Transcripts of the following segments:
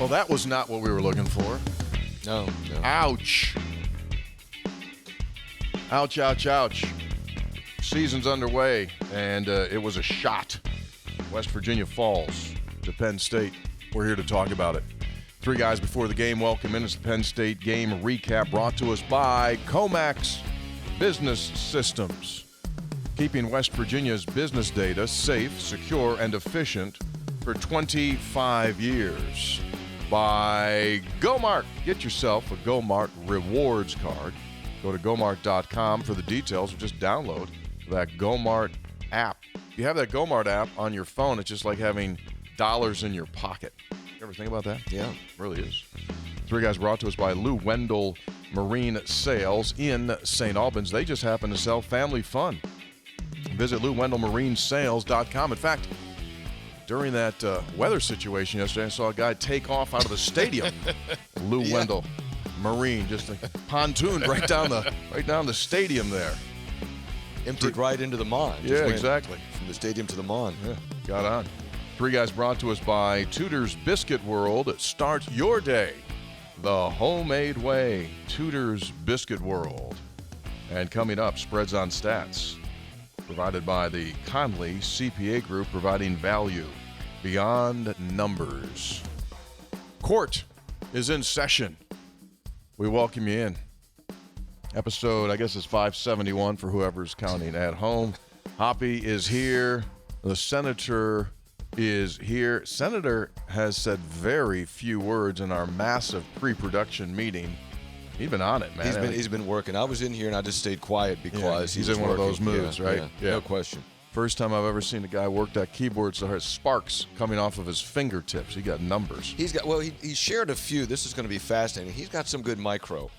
Well, that was not what we were looking for. No. Ouch. Ouch, ouch, ouch. Season's underway, and it was a shot. West Virginia falls to Penn State. We're here to talk about it. Three guys before the game. Welcome in. It's the Penn State game recap brought to us by Comax Business Systems. Keeping West Virginia's business data safe, secure, and efficient for 25 years. By GoMart. Get yourself a GoMart rewards card. Go to GoMart.com for the details, or just download that GoMart app. If you have that GoMart app on your phone, it's just like having dollars in your pocket. You ever think about that? Yeah. It really is. Three guys brought to us by Lou Wendell Marine Sales in St. Albans. They just happen to sell family fun. Visit LouWendellMarineSales.com. In fact, during that weather situation yesterday, I saw a guy take off out of the stadium. Lou Wendell Marine, just a pontoon right down the stadium there. Emptied right into the Mon. Yeah, exactly. From the stadium to the Mon. Yeah, got on. Three guys brought to us by Tudor's Biscuit World. Start your day the homemade way. Tudor's Biscuit World. And coming up, Spreads on Stats. Provided by the Conley CPA Group, providing value beyond numbers. Court is in session. We welcome you in. Episode, I guess, is 571 for whoever's counting at home. Hoppy is here. The senator is here. Senator has said very few words in our massive pre-production meeting. He's been on it, man. He's been working. I was in here and I just stayed quiet because he's in one of those moods, right? Yeah, no question. First time I've ever seen a guy work that keyboard so there's sparks coming off of his fingertips. He got numbers. He shared a few. This is going to be fascinating. He's got some good micro.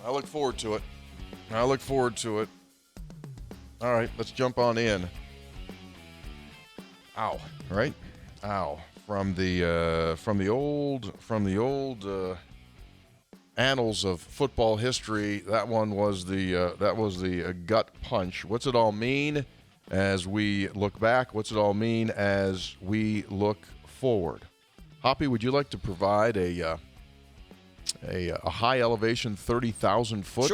I look forward to it. All right, let's jump on in. Ow, right? Ow. From the old annals of football history, that was the gut punch. What's it all mean as we look back? What's it all mean as we look forward? Hoppy, would you like to provide a high elevation 30,000 foot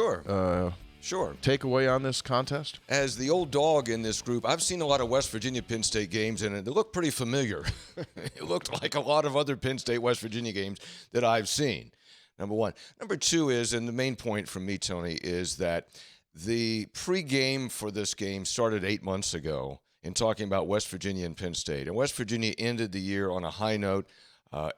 Sure. takeaway on this contest? As the old dog in this group, I've seen a lot of West Virginia Penn State games, and they look pretty familiar. It looked like a lot of other Penn State West Virginia games that I've seen. Number one. Number two is, and the main point from me, Tony, is that the pregame for this game started 8 months ago in talking about West Virginia and Penn State. And West Virginia ended the year on a high note.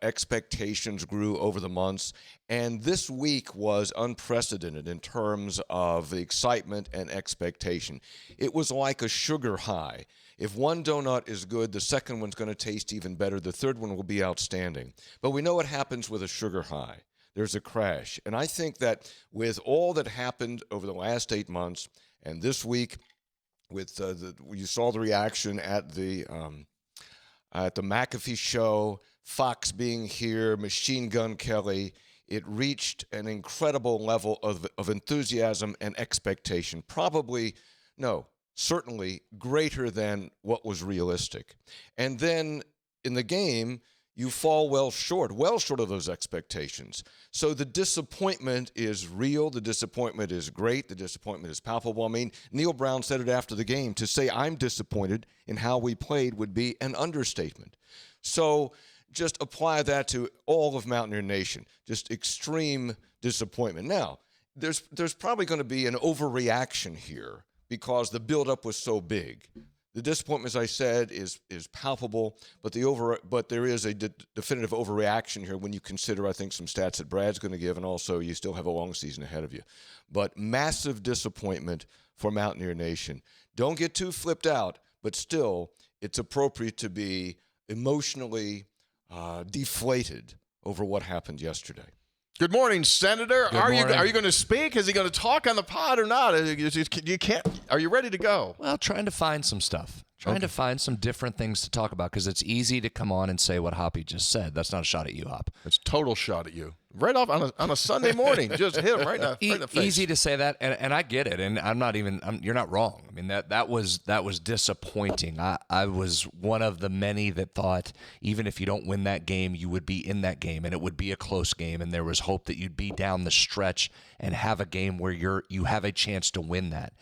Expectations grew over the months. And this week was unprecedented in terms of the excitement and expectation. It was like a sugar high. If one donut is good, the second one's going to taste even better. The third one will be outstanding. But we know what happens with a sugar high. There's a crash. And I think that with all that happened over the last 8 months and this week with you saw the reaction at the McAfee show, Fox being here, Machine Gun Kelly, it reached an incredible level of enthusiasm and expectation. Certainly greater than what was realistic. And then in the game, you fall well short of those expectations. So the disappointment is real. The disappointment is great. The disappointment is palpable. I mean, Neil Brown said it after the game. To say I'm disappointed in how we played would be an understatement. So just apply that to all of Mountaineer Nation. Just extreme disappointment. Now, there's probably going to be an overreaction here because the buildup was so big. The disappointment, as I said, is palpable, but there is a definitive overreaction here when you consider, I think, some stats that Brad's going to give, and also you still have a long season ahead of you. But massive disappointment for Mountaineer Nation. Don't get too flipped out, but still, it's appropriate to be emotionally deflated over what happened yesterday. Good morning, Senator. Good morning. Are you going to speak? Is he going to talk on the pod or not? You can't. Are you ready to go? Well, trying to find some stuff. Trying to find some different things to talk about because it's easy to come on and say what Hoppy just said. That's not a shot at you, Hop. It's total shot at you. Right off on a Sunday morning. Just hit him right in the face. Easy to say that, and I get it. And you're not wrong. I mean, that was disappointing. I was one of the many that thought even if you don't win that game, you would be in that game, and it would be a close game, and there was hope that you'd be down the stretch and have a game where you have a chance to win that.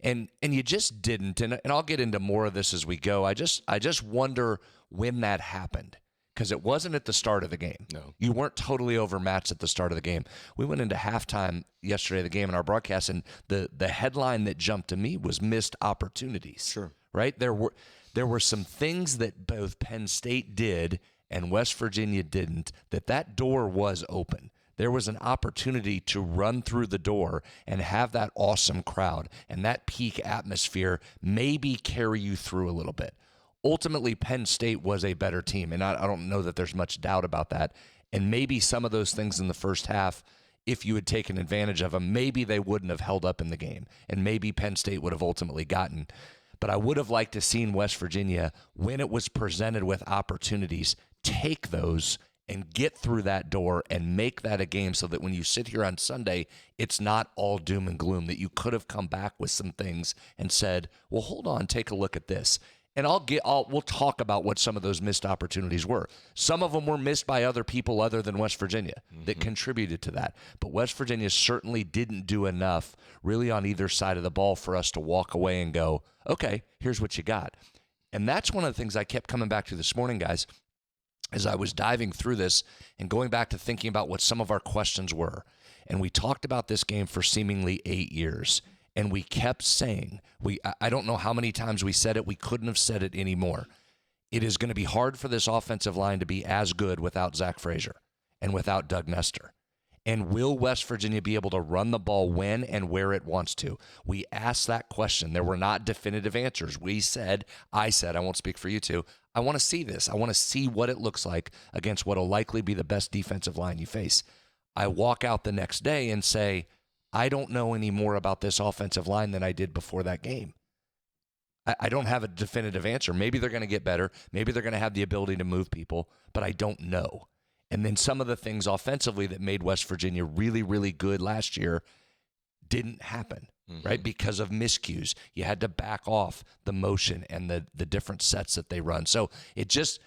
And you just didn't, and I'll get into more of this as we go. I just wonder when that happened, because it wasn't at the start of the game. No. You weren't totally overmatched at the start of the game. We went into halftime yesterday of the game in our broadcast, and the headline that jumped to me was missed opportunities. Sure. Right? There were some things that both Penn State did and West Virginia didn't, that door was open. There was an opportunity to run through the door and have that awesome crowd and that peak atmosphere maybe carry you through a little bit. Ultimately, Penn State was a better team, and I don't know that there's much doubt about that. And maybe some of those things in the first half, if you had taken advantage of them, maybe they wouldn't have held up in the game, and maybe Penn State would have ultimately gotten. But I would have liked to seen West Virginia, when it was presented with opportunities, take those and get through that door and make that a game so that when you sit here on Sunday, it's not all doom and gloom, that you could have come back with some things and said, well, hold on, take a look at this. And we'll talk about what some of those missed opportunities were. Some of them were missed by other people other than West Virginia that contributed to that. But West Virginia certainly didn't do enough really on either side of the ball for us to walk away and go, okay, here's what you got. And that's one of the things I kept coming back to this morning, guys, as I was diving through this and going back to thinking about what some of our questions were. And we talked about this game for seemingly 8 years. And we kept saying, I don't know how many times we said it, we couldn't have said it anymore. It is going to be hard for this offensive line to be as good without Zach Frazier and without Doug Nestor. And will West Virginia be able to run the ball when and where it wants to? We asked that question. There were not definitive answers. I said, I won't speak for you two, I want to see this. I want to see what it looks like against what will likely be the best defensive line you face. I walk out the next day and say, I don't know any more about this offensive line than I did before that game. I don't have a definitive answer. Maybe they're going to get better. Maybe they're going to have the ability to move people, but I don't know. And then some of the things offensively that made West Virginia really, really good last year didn't happen, right? Because of miscues. You had to back off the motion and the different sets that they run. So it just...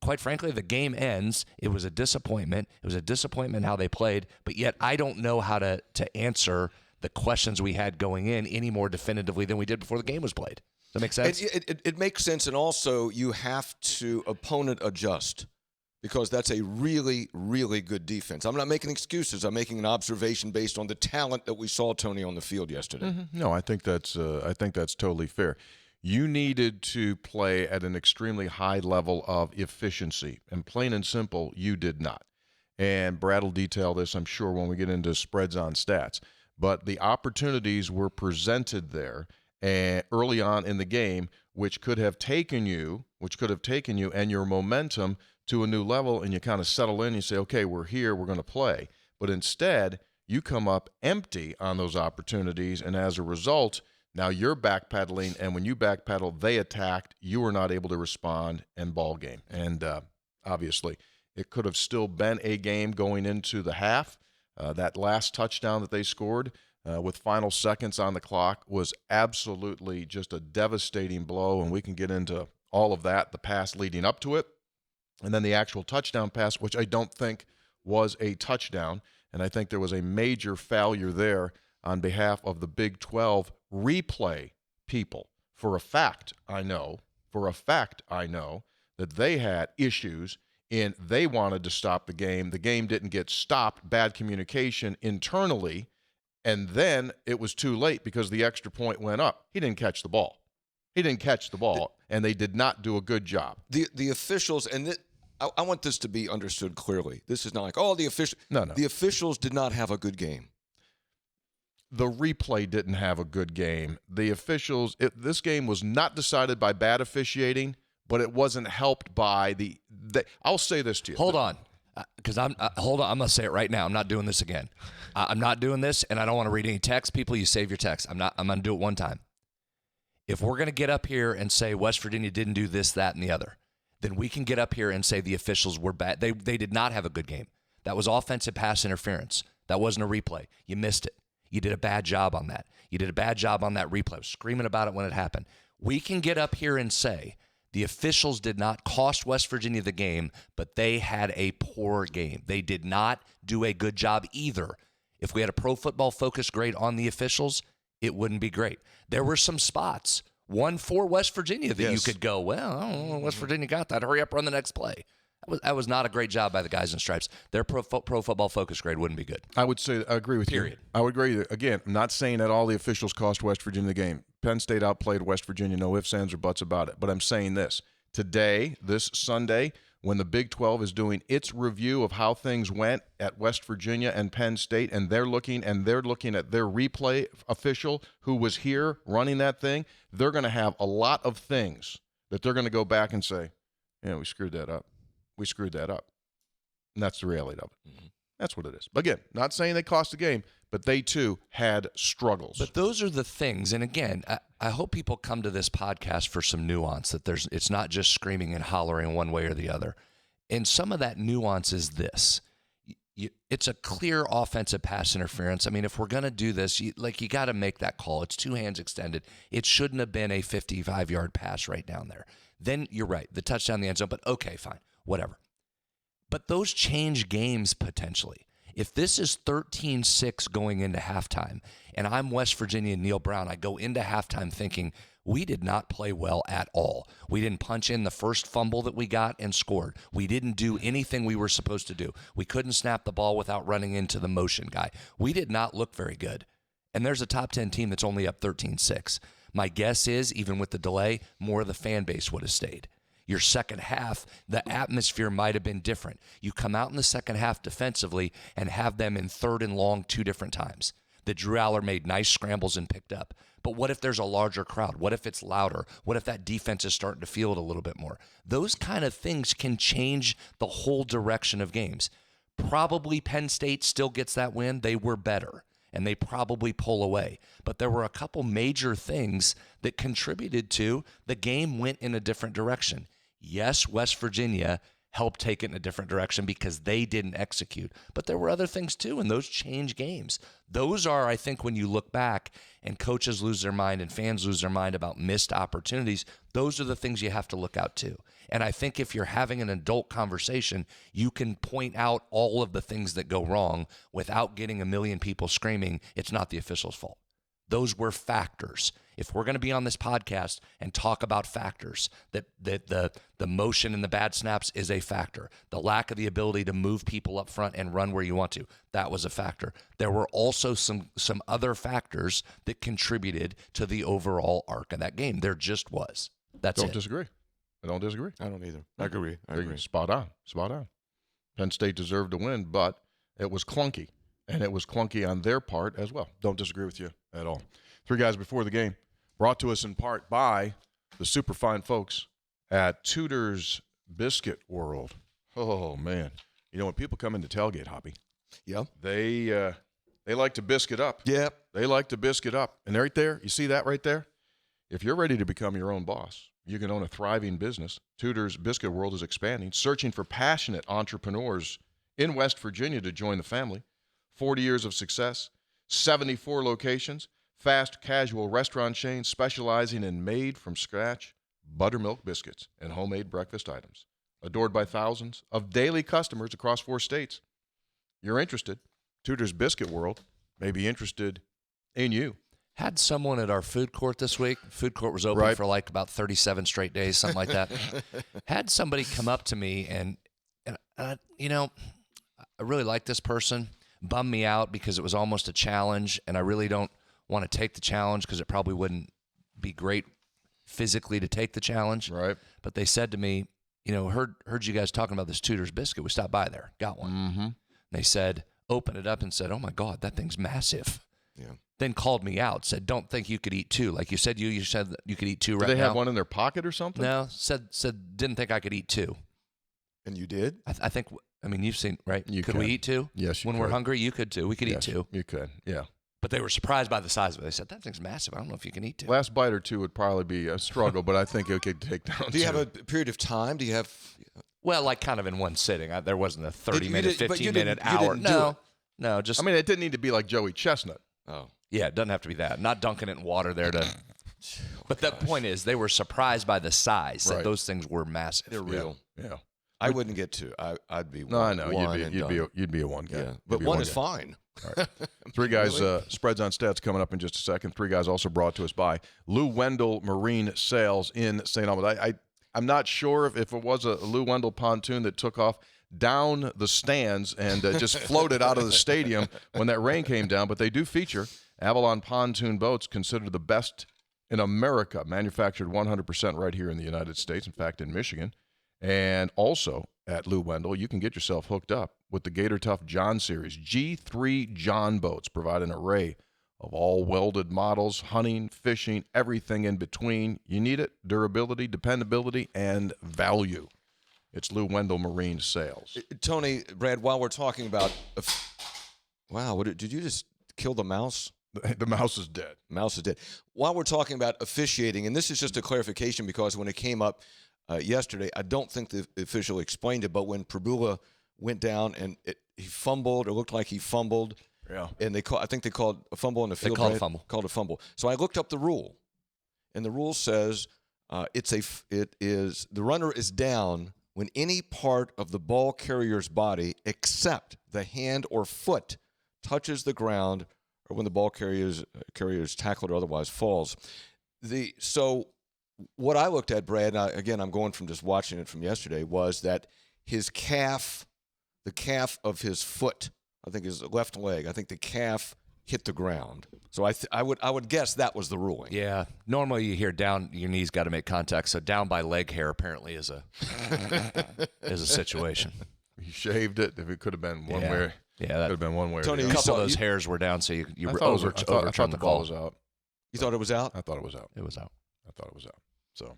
quite frankly, the game ends. It was a disappointment. It was a disappointment how they played, but yet I don't know how to answer the questions we had going in any more definitively than we did before the game was played. Does that make sense? It makes sense, and also you have to opponent adjust, because that's a really, really good defense. I'm not making excuses. I'm making an observation based on the talent that we saw, Tony, on the field yesterday. No, I think that's totally fair. You needed to play at an extremely high level of efficiency, and plain and simple, you did not. And Brad will detail this, I'm sure, when we get into spreads on stats. But the opportunities were presented there early on in the game, which could have taken you and your momentum to a new level, and you kind of settle in and you say, okay, we're here, we're going to play. But instead, you come up empty on those opportunities, and as a result, now you're backpedaling, and when you backpedal, they attacked. You were not able to respond, and ball game. And obviously, it could have still been a game going into the half. That last touchdown that they scored with final seconds on the clock was absolutely just a devastating blow, and we can get into all of that, the pass leading up to it, and then the actual touchdown pass, which I don't think was a touchdown, and I think there was a major failure there on behalf of the Big 12 replay people. For a fact, I know that they had issues and they wanted to stop the game. The game didn't get stopped, bad communication internally, and then it was too late because the extra point went up. He didn't catch the ball, and they did not do a good job. The officials, and I want this to be understood clearly. This is not like, the officials. No. The officials did not have a good game. The replay didn't have a good game. The officials, this game was not decided by bad officiating, but it wasn't helped by I'll say this to you. Hold on, because I'm going to say it right now. I'm not doing this again. I'm not doing this, and I don't want to read any text. People, you save your text. I'm going to do it one time. If we're going to get up here and say West Virginia didn't do this, that, and the other, then we can get up here and say the officials were bad. They did not have a good game. That was offensive pass interference. That wasn't a replay. You missed it. You did a bad job on that. You did a bad job on that replay. I was screaming about it when it happened. We can get up here and say the officials did not cost West Virginia the game, but they had a poor game. They did not do a good job either. If we had a Pro Football Focus grade on the officials, it wouldn't be great. There were some spots, one for West Virginia, that you could go, well, I don't know, West Virginia got that. Hurry up, run the next play. That was not a great job by the guys in stripes. Their Pro Football Focus grade wouldn't be good. I would say I agree with you. I would agree. Again, I'm not saying that all the officials cost West Virginia the game. Penn State outplayed West Virginia, no ifs, ands, or buts about it. But I'm saying this. Today, this Sunday, when the Big 12 is doing its review of how things went at West Virginia and Penn State, and they're looking at their replay official who was here running that thing, they're going to have a lot of things that they're going to go back and say, yeah, we screwed that up. We screwed that up. And that's the reality of it. Mm-hmm. That's what it is. But again, not saying they cost the game, but they too had struggles. But those are the things. And again, I hope people come to this podcast for some nuance, that it's not just screaming and hollering one way or the other. And some of that nuance is this. It's a clear offensive pass interference. I mean, if we're going to do this, you got to make that call. It's two hands extended. It shouldn't have been a 55-yard pass right down there. Then you're right, the touchdown in the end zone, but okay, fine. Whatever. But those change games potentially. If this is 13-6 going into halftime, and I'm West Virginia and Neil Brown, I go into halftime thinking we did not play well at all. We didn't punch in the first fumble that we got and scored. We didn't do anything we were supposed to do. We couldn't snap the ball without running into the motion guy. We did not look very good. And there's a top 10 team that's only up 13-6. My guess is, even with the delay, more of the fan base would have stayed. Your second half, the atmosphere might have been different. You come out in the second half defensively and have them in 3rd and long 2 different times. That Drew Aller made nice scrambles and picked up. But what if there's a larger crowd? What if it's louder? What if that defense is starting to feel it a little bit more? Those kind of things can change the whole direction of games. Probably Penn State still gets that win. They were better, and they probably pull away. But there were a couple major things that contributed to the game went in a different direction. Yes, West Virginia helped take it in a different direction because they didn't execute. But there were other things too, and those change games. Those are, I think, when you look back and coaches lose their mind and fans lose their mind about missed opportunities, those are the things you have to look out to. And I think if you're having an adult conversation, you can point out all of the things that go wrong without getting a million people screaming, it's not the official's fault. Those were factors. If we're going to be on this podcast and talk about factors, that the motion and the bad snaps is a factor. The lack of the ability to move people up front and run where you want to, that was a factor. There were also some other factors that contributed to the overall arc of that game. There just was. That's it. Don't disagree. I don't disagree. I don't either. I agree. Spot on. Penn State deserved to win, but it was clunky. And it was clunky on their part as well. Don't disagree with you at all. 3 guys before the game, brought to us in part by the super fine folks at Tudor's Biscuit World. Oh, man. You know, when people come into tailgate hobby, they like to biscuit up. Yep. They like to biscuit up. And right there, you see that right there? If you're ready to become your own boss, you can own a thriving business. Tudor's Biscuit World is expanding, searching for passionate entrepreneurs in West Virginia to join the family. 40 years of success, 74 locations, fast casual restaurant chain specializing in made-from-scratch buttermilk biscuits and homemade breakfast items. Adored by thousands of daily customers across 4 states. You're interested? Tudor's Biscuit World may be interested in you. Had someone at our food court this week. Food court was open for like about 37 straight days, something like that. Had somebody come up to me and you know, I really like this person. Bummed me out because it was almost a challenge, and I really don't want to take the challenge because it probably wouldn't be great physically to take the challenge. Right. But they said to me, you know, heard you guys talking about this Tudor's biscuit. We stopped by there, got one. Mm-hmm. They said, opened it up and said, oh my God, that thing's massive. Yeah. Then called me out, said, don't think you could eat 2. Like you said, you said that you could eat 2 right now. Did they have one in their pocket or something? No, said didn't think I could eat 2. And you did? I think, I mean, you've seen, right? You could can. we eat 2? Yes, you When could. we're hungry, you could too. We could Yes, eat 2. You could, yeah. But they were surprised by the size of it. They said, that thing's massive. I don't know if you can eat two. Last bite or two would probably be a struggle, but I think it could take down. Do you have a period of time? Do you have? Well, like kind of in one sitting. There wasn't a 30-minute, 15-minute, you hour. didn't do it. No, just. I mean, it didn't need to be like Joey Chestnut. Oh, yeah, it doesn't have to be that. Not dunking it in water there to. But the point is, they were surprised by the size. That those things were massive. they're real. Yeah. I wouldn't get two. I'd be. No, I know one you'd be a one guy. Yeah, but one is fine. All right. Three guys, spreads on stats coming up in just a second. Three guys also brought to us by Lou Wendell Marine Sales in St. Albans. I'm not sure if it was a Lou Wendell pontoon that took off down the stands and just floated out of the stadium when that rain came down, but they do feature Avalon pontoon boats, considered the best in America, manufactured 100% right here in the United States, in fact, in Michigan. And also at Lou Wendell, you can get yourself hooked up with the Gator Tough John Series. G3 John boats provide an array of all welded models, hunting, fishing, everything in between. You need it: durability, dependability, and value. It's Lou Wendell Marine Sales. Tony, Brad, while we're talking about, wow, did you just kill the mouse? The mouse is dead. Mouse is dead. While we're talking about officiating, and this is just a clarification because when it came up yesterday, I don't think the official explained it, but when Prabula went down and he fumbled, or looked like he fumbled, and I think they called a fumble in the field. They called a fumble. Called a fumble. So I looked up the rule, and the rule says the runner is down when any part of the ball carrier's body except the hand or foot touches the ground, or when the ball carrier is tackled or otherwise falls. So what I looked at, Brad, and again, I'm going from just watching it from yesterday, was that his calf, the calf of his foot, I think his left leg, I think the calf hit the ground. So I would guess that was the ruling. Yeah. Normally you hear down, your knee's got to make contact. So down by leg hair apparently is a situation. He shaved it. If it could have been one way. Yeah, that could have been one way. Tony, a couple of those hairs were down, so you overturned the ball call. was out. You thought it was out? I thought it was out. It was out. I thought it was out. So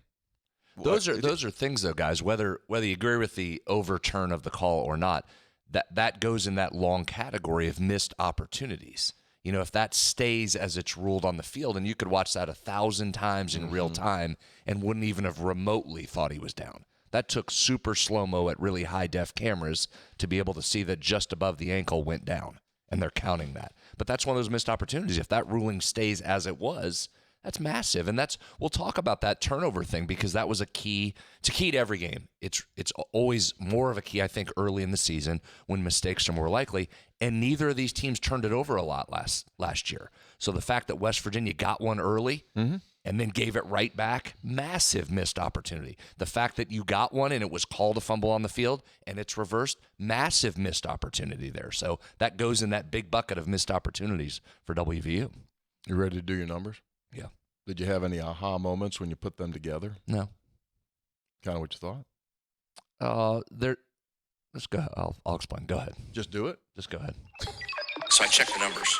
those are things, though, guys. Whether you agree with the overturn of the call or not, that goes in that long category of missed opportunities. You know, if that stays as it's ruled on the field, and you could watch that 1,000 times in real time and wouldn't even have remotely thought he was down. That took super slow-mo at really high-def cameras to be able to see that just above the ankle went down, and they're counting that. But that's one of those missed opportunities. If that ruling stays as it was, that's massive. And we'll talk about that turnover thing, because that was a key. It's a key to every game. It's always more of a key, I think, early in the season when mistakes are more likely. And neither of these teams turned it over a lot last year. So the fact that West Virginia got one early and then gave it right back, massive missed opportunity. The fact that you got one and it was called a fumble on the field and it's reversed, massive missed opportunity there. So that goes in that big bucket of missed opportunities for WVU. You ready to do your numbers? Yeah. Did you have any aha moments when you put them together? No. Kind of what you thought? Let's go. I'll explain. Go ahead. Just do it? Just go ahead. So I checked the numbers.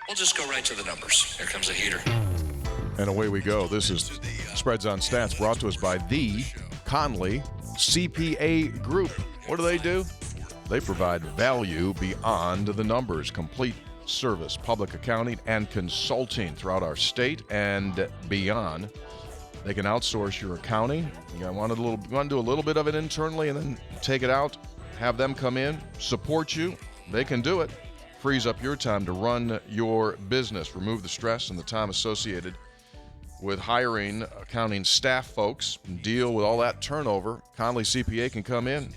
We'll just go right to the numbers. Here comes the heater. And away we go. This is Spreads on Stats, brought to us by the Conley CPA Group. What do? They provide value beyond the numbers. Complete service, public accounting, and consulting throughout our state and beyond. They can outsource your accounting. You want to do a little bit of it internally and then take it out, have them come in, support you. They can do it. Frees up your time to run your business. Remove the stress and the time associated with hiring accounting staff folks and deal with all that turnover. Conley CPA can come in.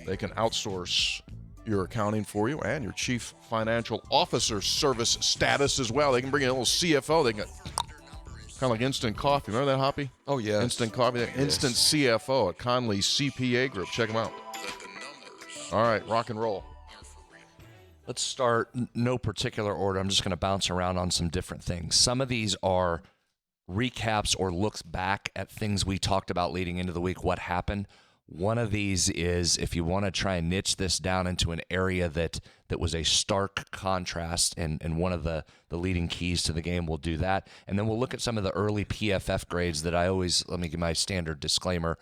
They can outsource your accounting for you and your chief financial officer service status as well. They can bring in a little CFO. They can kind of like instant coffee. Remember that, Hoppy? Oh, yeah. Instant coffee. Yes. Instant CFO at Conley CPA Group. Check them out. All right, rock and roll. Let's start, no particular order. I'm just going to bounce around on some different things. Some of these are recaps or looks back at things we talked about leading into the week, what happened. One of these is, if you want to try and niche this down into an area that was a stark contrast and one of the leading keys to the game, we'll do that. And then we'll look at some of the early PFF grades that let me give my standard disclaimer.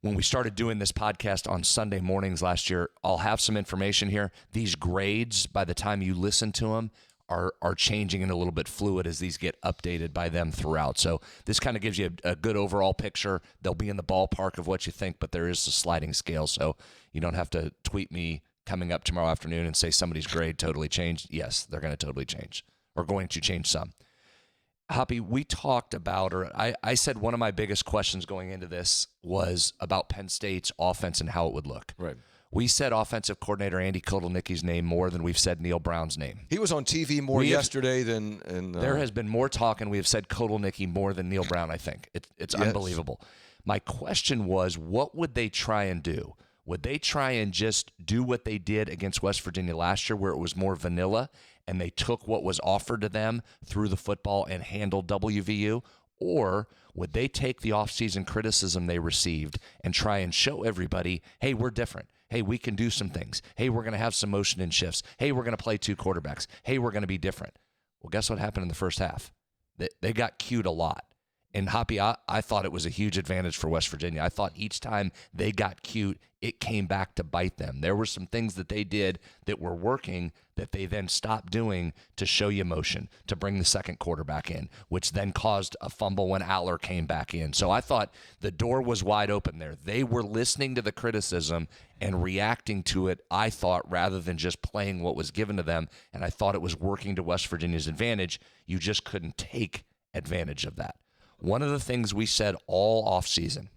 When we started doing this podcast on Sunday mornings last year, I'll have some information here. These grades, by the time you listen to them, are changing and a little bit fluid as these get updated by them throughout. So this kind of gives you a good overall picture. They'll be in the ballpark of what you think, but there is a sliding scale, so you don't have to tweet me coming up tomorrow afternoon and say somebody's grade totally changed. Yes, they're going to totally change, or going to change some. Hoppy, we talked about, or I said one of my biggest questions going into this was about Penn State's offense and how it would look. Right. We said offensive coordinator Andy Kotelnicki's name more than we've said Neil Brown's name. He was on TV more yesterday than... There has been more talk, and we have said Kotelnicki more than Neil Brown, I think. It's unbelievable. My question was, what would they try and do? Would they try and just do what they did against West Virginia last year, where it was more vanilla, and they took what was offered to them through the football and handled WVU? Or would they take the offseason criticism they received and try and show everybody, hey, we're different. Hey, we can do some things. Hey, we're going to have some motion and shifts. Hey, we're going to play two quarterbacks. Hey, we're going to be different. Well, guess what happened in the first half? They got cued a lot. And Hoppy, I thought it was a huge advantage for West Virginia. I thought each time they got cute, it came back to bite them. There were some things that they did that were working that they then stopped doing to show you motion, to bring the second quarterback in, which then caused a fumble when Aller came back in. So I thought the door was wide open there. They were listening to the criticism and reacting to it, I thought, rather than just playing what was given to them. And I thought it was working to West Virginia's advantage. You just couldn't take advantage of that. One of the things we said all offseason,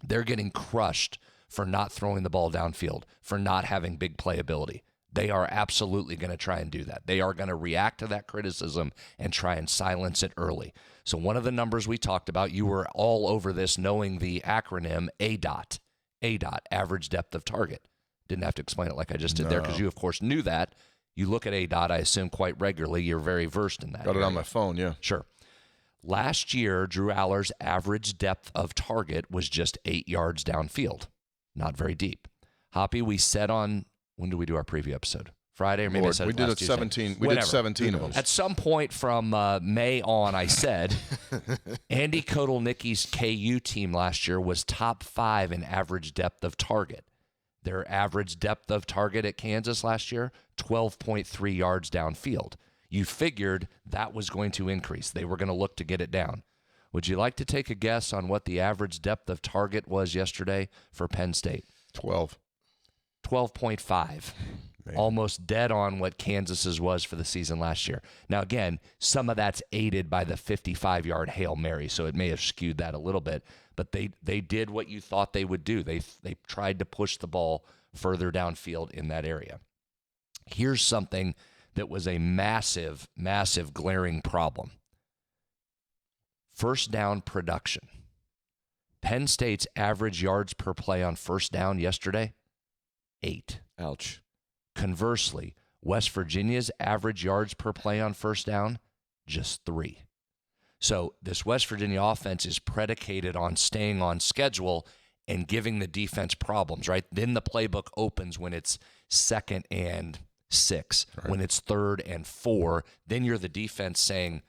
they're getting crushed for not throwing the ball downfield, for not having big playability. They are absolutely going to try and do that. They are going to react to that criticism and try and silence it early. So one of the numbers we talked about, you were all over this knowing the acronym ADOT, average depth of target. Didn't have to explain it like I just did there because you, of course, knew that. You look at ADOT, I assume, quite regularly. You're very versed in that. Got it on my phone, yeah. Sure. Last year, Drew Aller's average depth of target was just 8 yards downfield. Not very deep. Hoppy, we said on, when did we do our preview episode? Friday, or maybe I said we did last it Tuesday. 17. We Whatever. did 17 of them. At some point from May on, I said Andy Kotelnicki's KU team last year was top 5 in average depth of target. Their average depth of target at Kansas last year, 12.3 yards downfield. You figured that was going to increase. They were going to look to get it down. Would you like to take a guess on what the average depth of target was yesterday for Penn State? 12. 12.5. Almost dead on what Kansas's was for the season last year. Now, again, some of that's aided by the 55-yard Hail Mary, so it may have skewed that a little bit. But they did what you thought they would do. They tried to push the ball further downfield in that area. Here's something that was a massive, massive glaring problem. First down production. Penn State's average yards per play on first down yesterday, 8. Ouch. Conversely, West Virginia's average yards per play on first down, just 3. So this West Virginia offense is predicated on staying on schedule and giving the defense problems, right? Then the playbook opens when it's 2nd and 6, right. When it's 3rd and 4, then you're the defense saying,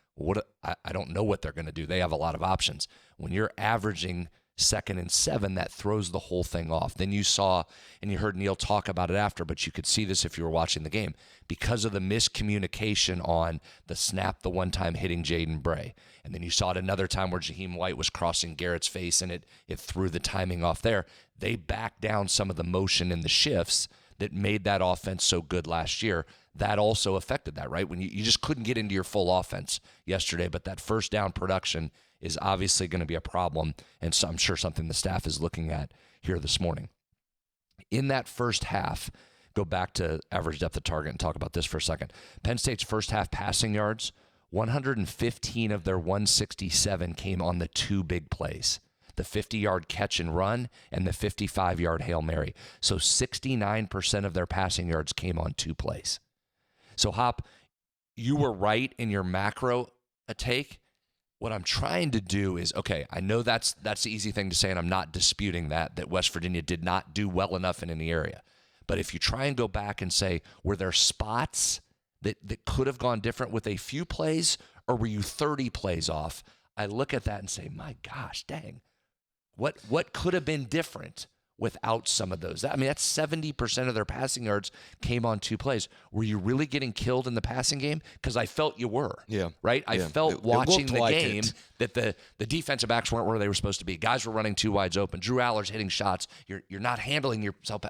I don't know what they're going to do. They have a lot of options. When you're averaging 2nd and 7, that throws the whole thing off. Then you saw, and you heard Neil talk about it after, but you could see this if you were watching the game, because of the miscommunication on the snap the one time hitting Jaden Bray. And then you saw it another time where Jaheim White was crossing Garrett's face and it threw the timing off there. They backed down some of the motion in the shifts that made that offense so good last year. That also affected that, right? When you just couldn't get into your full offense yesterday, but that first down production is obviously going to be a problem, and so I'm sure something the staff is looking at here this morning. In that first half, go back to average depth of target and talk about this for a second. Penn State's first half passing yards, 115 of their 167 came on the 2 big plays, the 50-yard catch and run and the 55-yard Hail Mary. So 69% of their passing yards came on 2 plays. So, Hop, you were right in your macro take. What I'm trying to do is, okay, I know that's the easy thing to say, and I'm not disputing that West Virginia did not do well enough in any area. But if you try and go back and say, were there spots that could have gone different with a few plays, or were you 30 plays off? I look at that and say, my gosh, dang. What could have been different without some of those. I mean, that's 70% of their passing yards came on 2 plays. Were you really getting killed in the passing game? Because I felt you were. Yeah. Right? I felt watching the like game that the defensive backs weren't where they were supposed to be. Guys were running too wide open. Drew Aller's hitting shots. You're not handling yourself.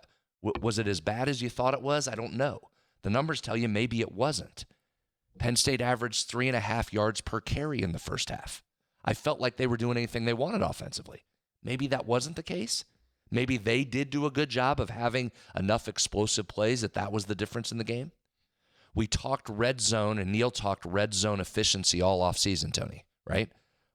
Was it as bad as you thought it was? I don't know. The numbers tell you maybe it wasn't. Penn State averaged 3.5 yards per carry in the first half. I felt like they were doing anything they wanted offensively. Maybe that wasn't the case. Maybe they did do a good job of having enough explosive plays that was the difference in the game. We talked red zone, and Neil talked red zone efficiency all offseason, Tony, right?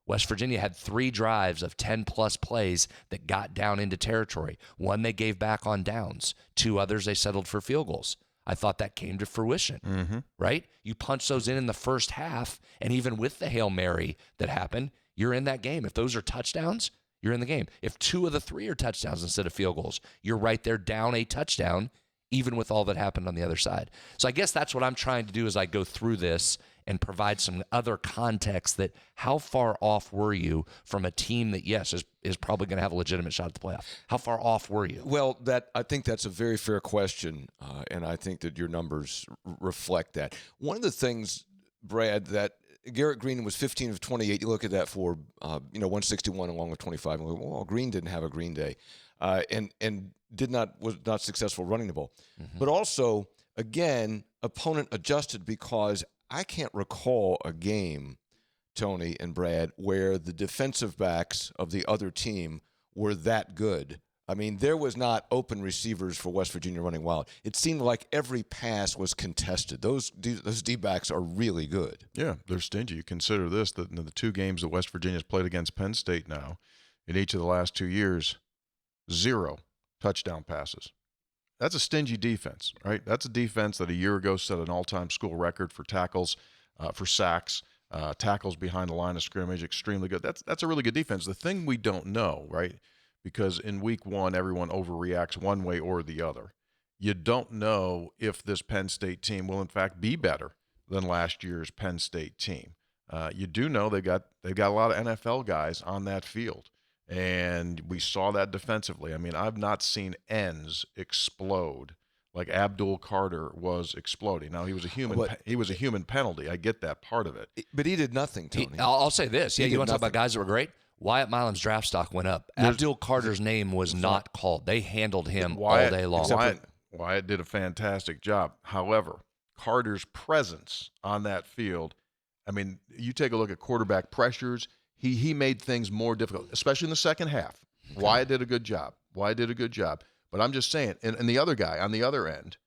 West Virginia had 3 drives of 10-plus plays that got down into territory. 1 they gave back on downs. 2 others they settled for field goals. I thought that came to fruition, right? You punch those in the first half, and even with the Hail Mary that happened, you're in that game. If those are touchdowns, you're in the game. If 2 of the 3 are touchdowns instead of field goals, you're right there down a touchdown, even with all that happened on the other side. So I guess that's what I'm trying to do as I go through this and provide some other context that how far off were you from a team that, yes, is probably going to have a legitimate shot at the playoff? How far off were you? Well, I think that's a very fair question, and I think that your numbers reflect that. One of the things, Brad, that Garrett Green was 15 of 28. You look at that for 161 along with 25. Well, Green didn't have a Green day, and was not successful running the ball. But also, again, opponent adjusted, because I can't recall a game, Tony and Brad, where the defensive backs of the other team were that good. I mean, there was not open receivers for West Virginia running wild. It seemed like every pass was contested. Those D-backs are really good. Yeah, they're stingy. You consider this, that in the 2 games that West Virginia's played against Penn State now, in each of the last 2 years, 0 touchdown passes. That's a stingy defense, right? That's a defense that a year ago set an all-time school record for tackles, for sacks, tackles behind the line of scrimmage, extremely good. That's a really good defense. The thing we don't know, right, because in week 1, everyone overreacts one way or the other. You don't know if this Penn State team will, in fact, be better than last year's Penn State team. You do know they've got a lot of NFL guys on that field. And we saw that defensively. I mean, I've not seen ends explode like Abdul Carter was exploding. Now, he was a human penalty. I get that part of it. But he did nothing, Tony. I'll say this. Yeah, you want to talk about guys that were great? Wyatt Milan's draft stock went up. Abdul Carter's name was not called. They handled him all day long. Wyatt did a fantastic job. However, Carter's presence on that field, I mean, you take a look at quarterback pressures, He made things more difficult, especially in the second half. Okay. Wyatt did a good job. But I'm just saying, and the other guy on the other end,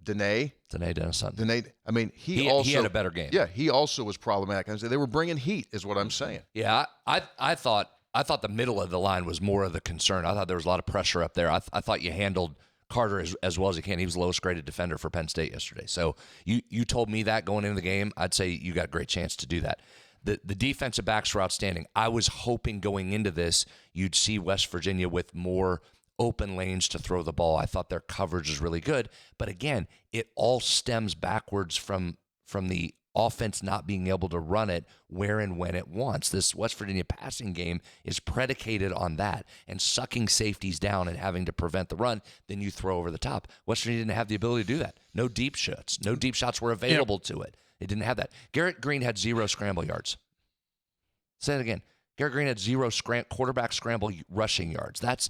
Danae Dennison. I mean, he had a better game. Yeah, he also was problematic. I say they were bringing heat, is what I'm saying. Yeah, I thought the middle of the line was more of the concern. I thought there was a lot of pressure up there. I thought you handled Carter as well as you can. He was the lowest graded defender for Penn State yesterday. So you told me that going into the game, I'd say you got a great chance to do that. The defensive backs were outstanding. I was hoping going into this you'd see West Virginia with more open lanes to throw the ball. I thought their coverage was really good. But again, it all stems backwards from the offense not being able to run it where and when it wants. This West Virginia passing game is predicated on that and sucking safeties down and having to prevent the run. Then you throw over the top. West Virginia didn't have the ability to do that. No deep shots. No deep shots were available to it. They didn't have that. Garrett Green had 0 scramble yards. Say it again. Garrett Green had 0 quarterback scramble rushing yards. That's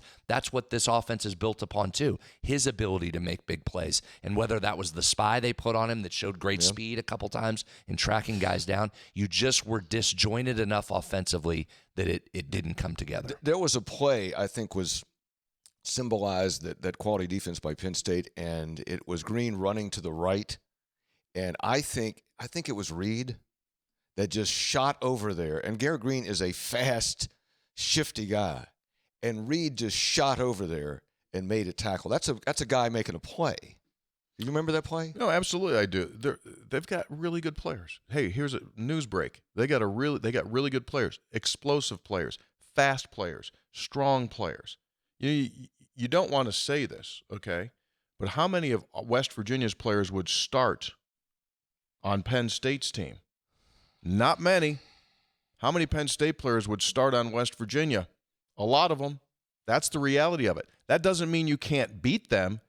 what this offense is built upon too. His ability to make big plays. And whether that was the spy they put on him that showed great speed a couple times in tracking guys down, you just were disjointed enough offensively that it didn't come together. There was a play I think was symbolized that quality defense by Penn State, and it was Green running to the right. And I think it was Reed that just shot over there. And Garrett Green is a fast, shifty guy. And Reed just shot over there and made a tackle. That's a guy making a play. Do you remember that play? No, absolutely I do. They've got really good players. Hey, here's a news break. They got really good players, explosive players, fast players, strong players. You don't want to say this, okay? But how many of West Virginia's players would start on Penn State's team? Not many. How many Penn State players would start on West Virginia? A lot of them. That's the reality of it. That doesn't mean you can't beat them,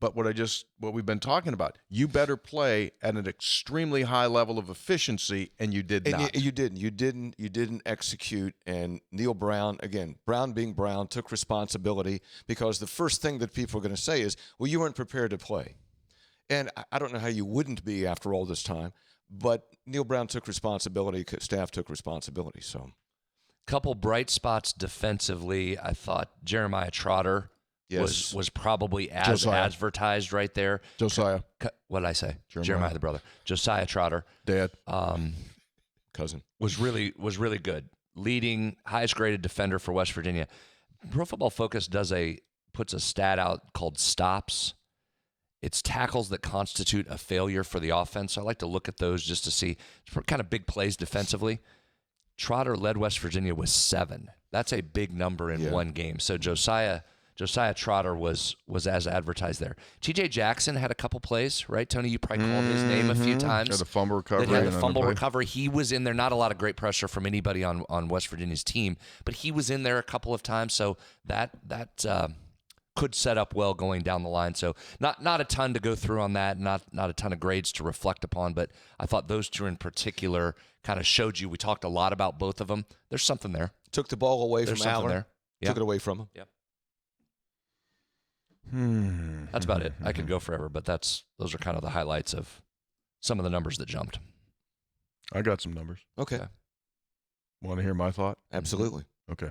but what we've been talking about, you better play at an extremely high level of efficiency, and you did not. You didn't execute. And Neil Brown, again, Brown being Brown, took responsibility, because the first thing that people are going to say is, well, you weren't prepared to play. And I don't know how you wouldn't be after all this time, but Neil Brown took responsibility, staff took responsibility. So, couple bright spots defensively. I thought Jeremiah Trotter was probably as advertised right there. Josiah. What did I say? Jeremiah the brother. Josiah Trotter. Dad. Cousin. Was really good. Leading highest graded defender for West Virginia. Pro Football Focus puts a stat out called stops. It's tackles that constitute a failure for the offense. So I like to look at those just to see kind of big plays defensively. Trotter led West Virginia with 7. That's a big number in one game. So Josiah Trotter was as advertised there. TJ Jackson had a couple plays, right? Tony, you probably called his name a few times. Had a fumble recovery. He was in there. Not a lot of great pressure from anybody on West Virginia's team, but he was in there a couple of times. So that could set up well going down the line. So not a ton to go through on that. Not a ton of grades to reflect upon, but I thought those two in particular kind of showed you. We talked a lot about both of them. There's something there. Took the ball away There's from something Aller. there. Yeah. Took it away from him. Yep. That's about it. I could go forever, but those are kind of the highlights of some of the numbers that jumped. I got some numbers. Okay. Want to hear my thought? Absolutely. Okay.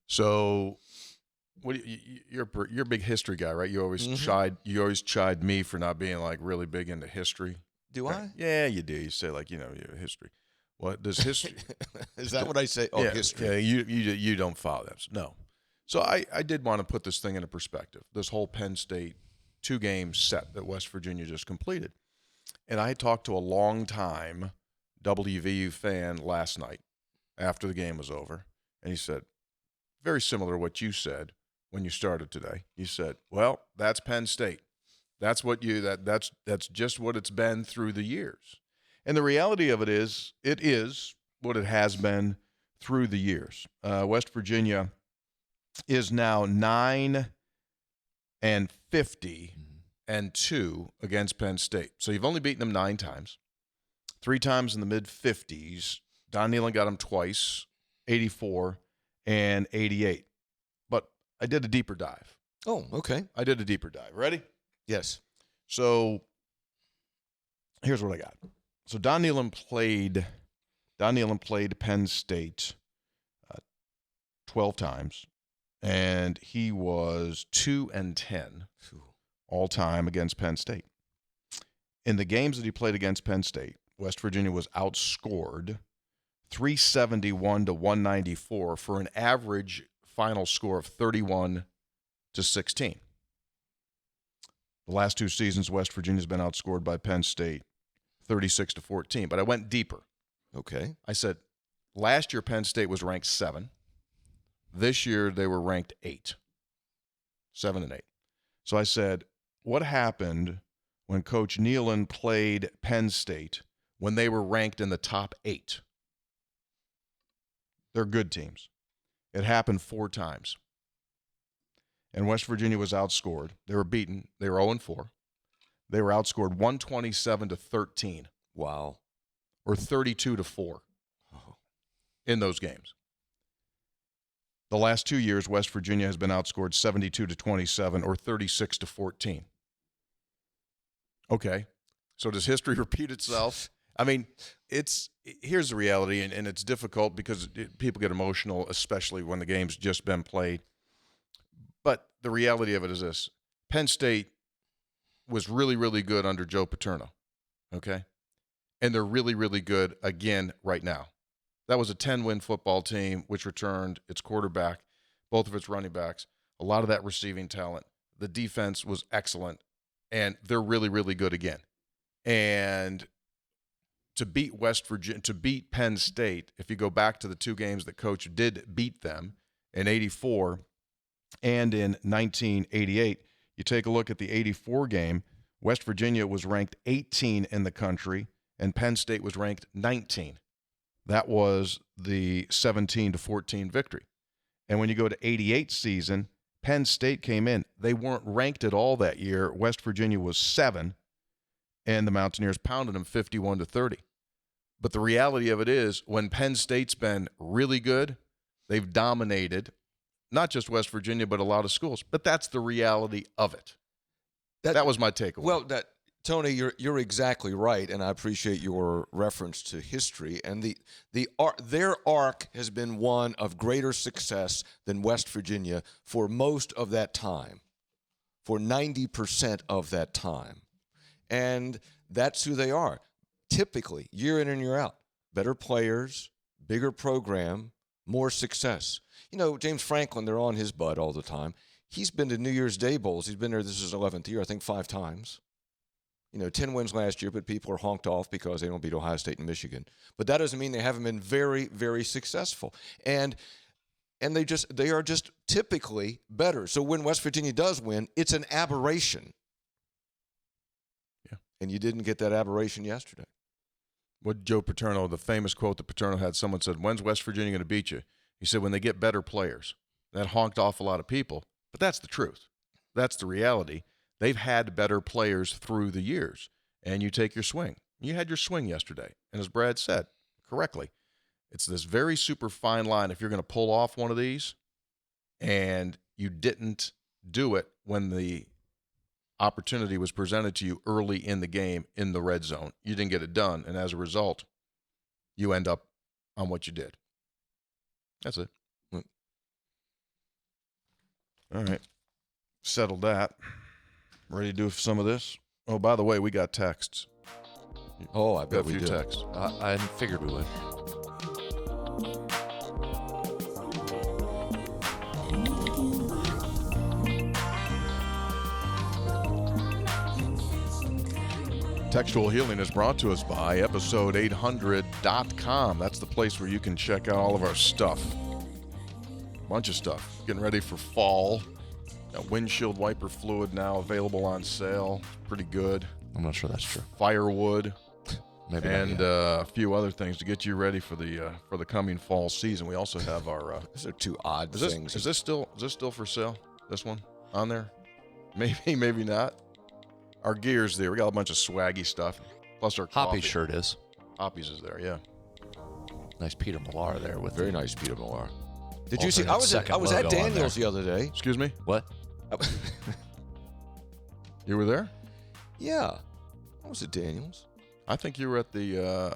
So, you're a big history guy, right? You always chide me for not being like really big into history. Do I? Yeah, you do. You say like, history. What does history? Is that what I say? Oh, yeah, history. Yeah, you don't follow that. No. So I did want to put this thing into perspective. This whole Penn State 2-game set that West Virginia just completed. And I talked to a long-time WVU fan last night after the game was over, and he said, very similar to what you said when you started today. You said, well, that's Penn State. That's just what it's been through the years. And the reality of it is what it has been through the years. West Virginia is now 9-50-2 against Penn State. So you've only beaten them 9 times, 3 times in the mid-50s. Don Nehlen got them twice, 84 and 88. But I did a deeper dive. Oh, okay. I did a deeper dive. Ready? Yes. So here's what I got. So Don Nehlen played Penn State 12 times, and he was 2-10 all time against Penn State. In the games that he played against Penn State, West Virginia was outscored 371-194 for an average final score of 31-16. The last 2 seasons, West Virginia's been outscored by Penn State 36-14. But I went deeper. Okay. I said, last year Penn State was ranked 7. This year they were ranked 8. 7 and 8. So I said, what happened when Coach Nehlen played Penn State when they were ranked in the top 8? They're good teams. It happened 4 times. And West Virginia was outscored. They were beaten. They were 0-4. They were outscored 127-13. Wow. Or 32-4 in those games. The last 2 years, West Virginia has been outscored 72-27 or 36-14. Okay. So does history repeat itself? I mean, here's the reality, and it's difficult because people get emotional, especially when the game's just been played. But the reality of it is this. Penn State was really, really good under Joe Paterno, okay? And they're really, really good again right now. That was a 10-win football team, which returned its quarterback, both of its running backs, a lot of that receiving talent. The defense was excellent, and they're really, really good again. And to beat Penn State, if you go back to the 2 games that Coach did beat them in 84 and in 1988, you take a look at the 84 game, West Virginia was ranked 18 in the country, and Penn State was ranked 19. That was the 17-14 victory. And when you go to 88 season, Penn State came in. They weren't ranked at all that year. West Virginia was 7, and the Mountaineers pounded them 51-30. But the reality of it is, when Penn State's been really good, they've dominated not just West Virginia, but a lot of schools. But that's the reality of it. That was my takeaway. Well, Tony, you're exactly right, and I appreciate your reference to history. And their arc has been one of greater success than West Virginia for most of that time, for 90% of that time. And that's who they are. Typically, year in and year out, better players, bigger program, more success. You know, James Franklin, they're on his butt all the time. He's been to New Year's Day Bowls. He's been there, this is his 11th year, I think 5 times. 10 wins last year, but people are honked off because they don't beat Ohio State and Michigan. But that doesn't mean they haven't been very, very successful. And they are just typically better. So when West Virginia does win, it's an aberration. Yeah. And you didn't get that aberration yesterday. What Joe Paterno, the famous quote that Paterno had, someone said, "When's West Virginia going to beat you?" He said, "When they get better players." That honked off a lot of people, but that's the truth. That's the reality. They've had better players through the years, and you take your swing. You had your swing yesterday, and as Brad said correctly, it's this very super fine line. If you're going to pull off one of these and you didn't do it when the opportunity was presented to you early in the game in the red zone, you didn't get it done, and as a result, you end up on what you did. That's it. All right. Settled that. Ready to do some of this? Oh, by the way, we got texts. Oh, I bet a we few do. texts. I figured we would. Textual Healing is brought to us by episode800.com. That's the place where you can check out all of our stuff. Bunch of stuff. Getting ready for fall. Got windshield wiper fluid now available on sale. Pretty good. I'm not sure that's true. Firewood. Maybe And not a few other things to get you ready for the coming fall season. We also have our. Those are two odd Is things. this still for sale? This one on there? Maybe, maybe not. Our gear's there. We got a bunch of swaggy stuff. Plus our Hoppy coffee. shirt is. Hoppy's is there, yeah. Nice Peter Millar there with Very nice Peter Millar. Did you Also see? got I was second at logo on Daniel's there. the other day. Excuse me? What? You were there? Yeah, I was at Daniel's. I think you were at the.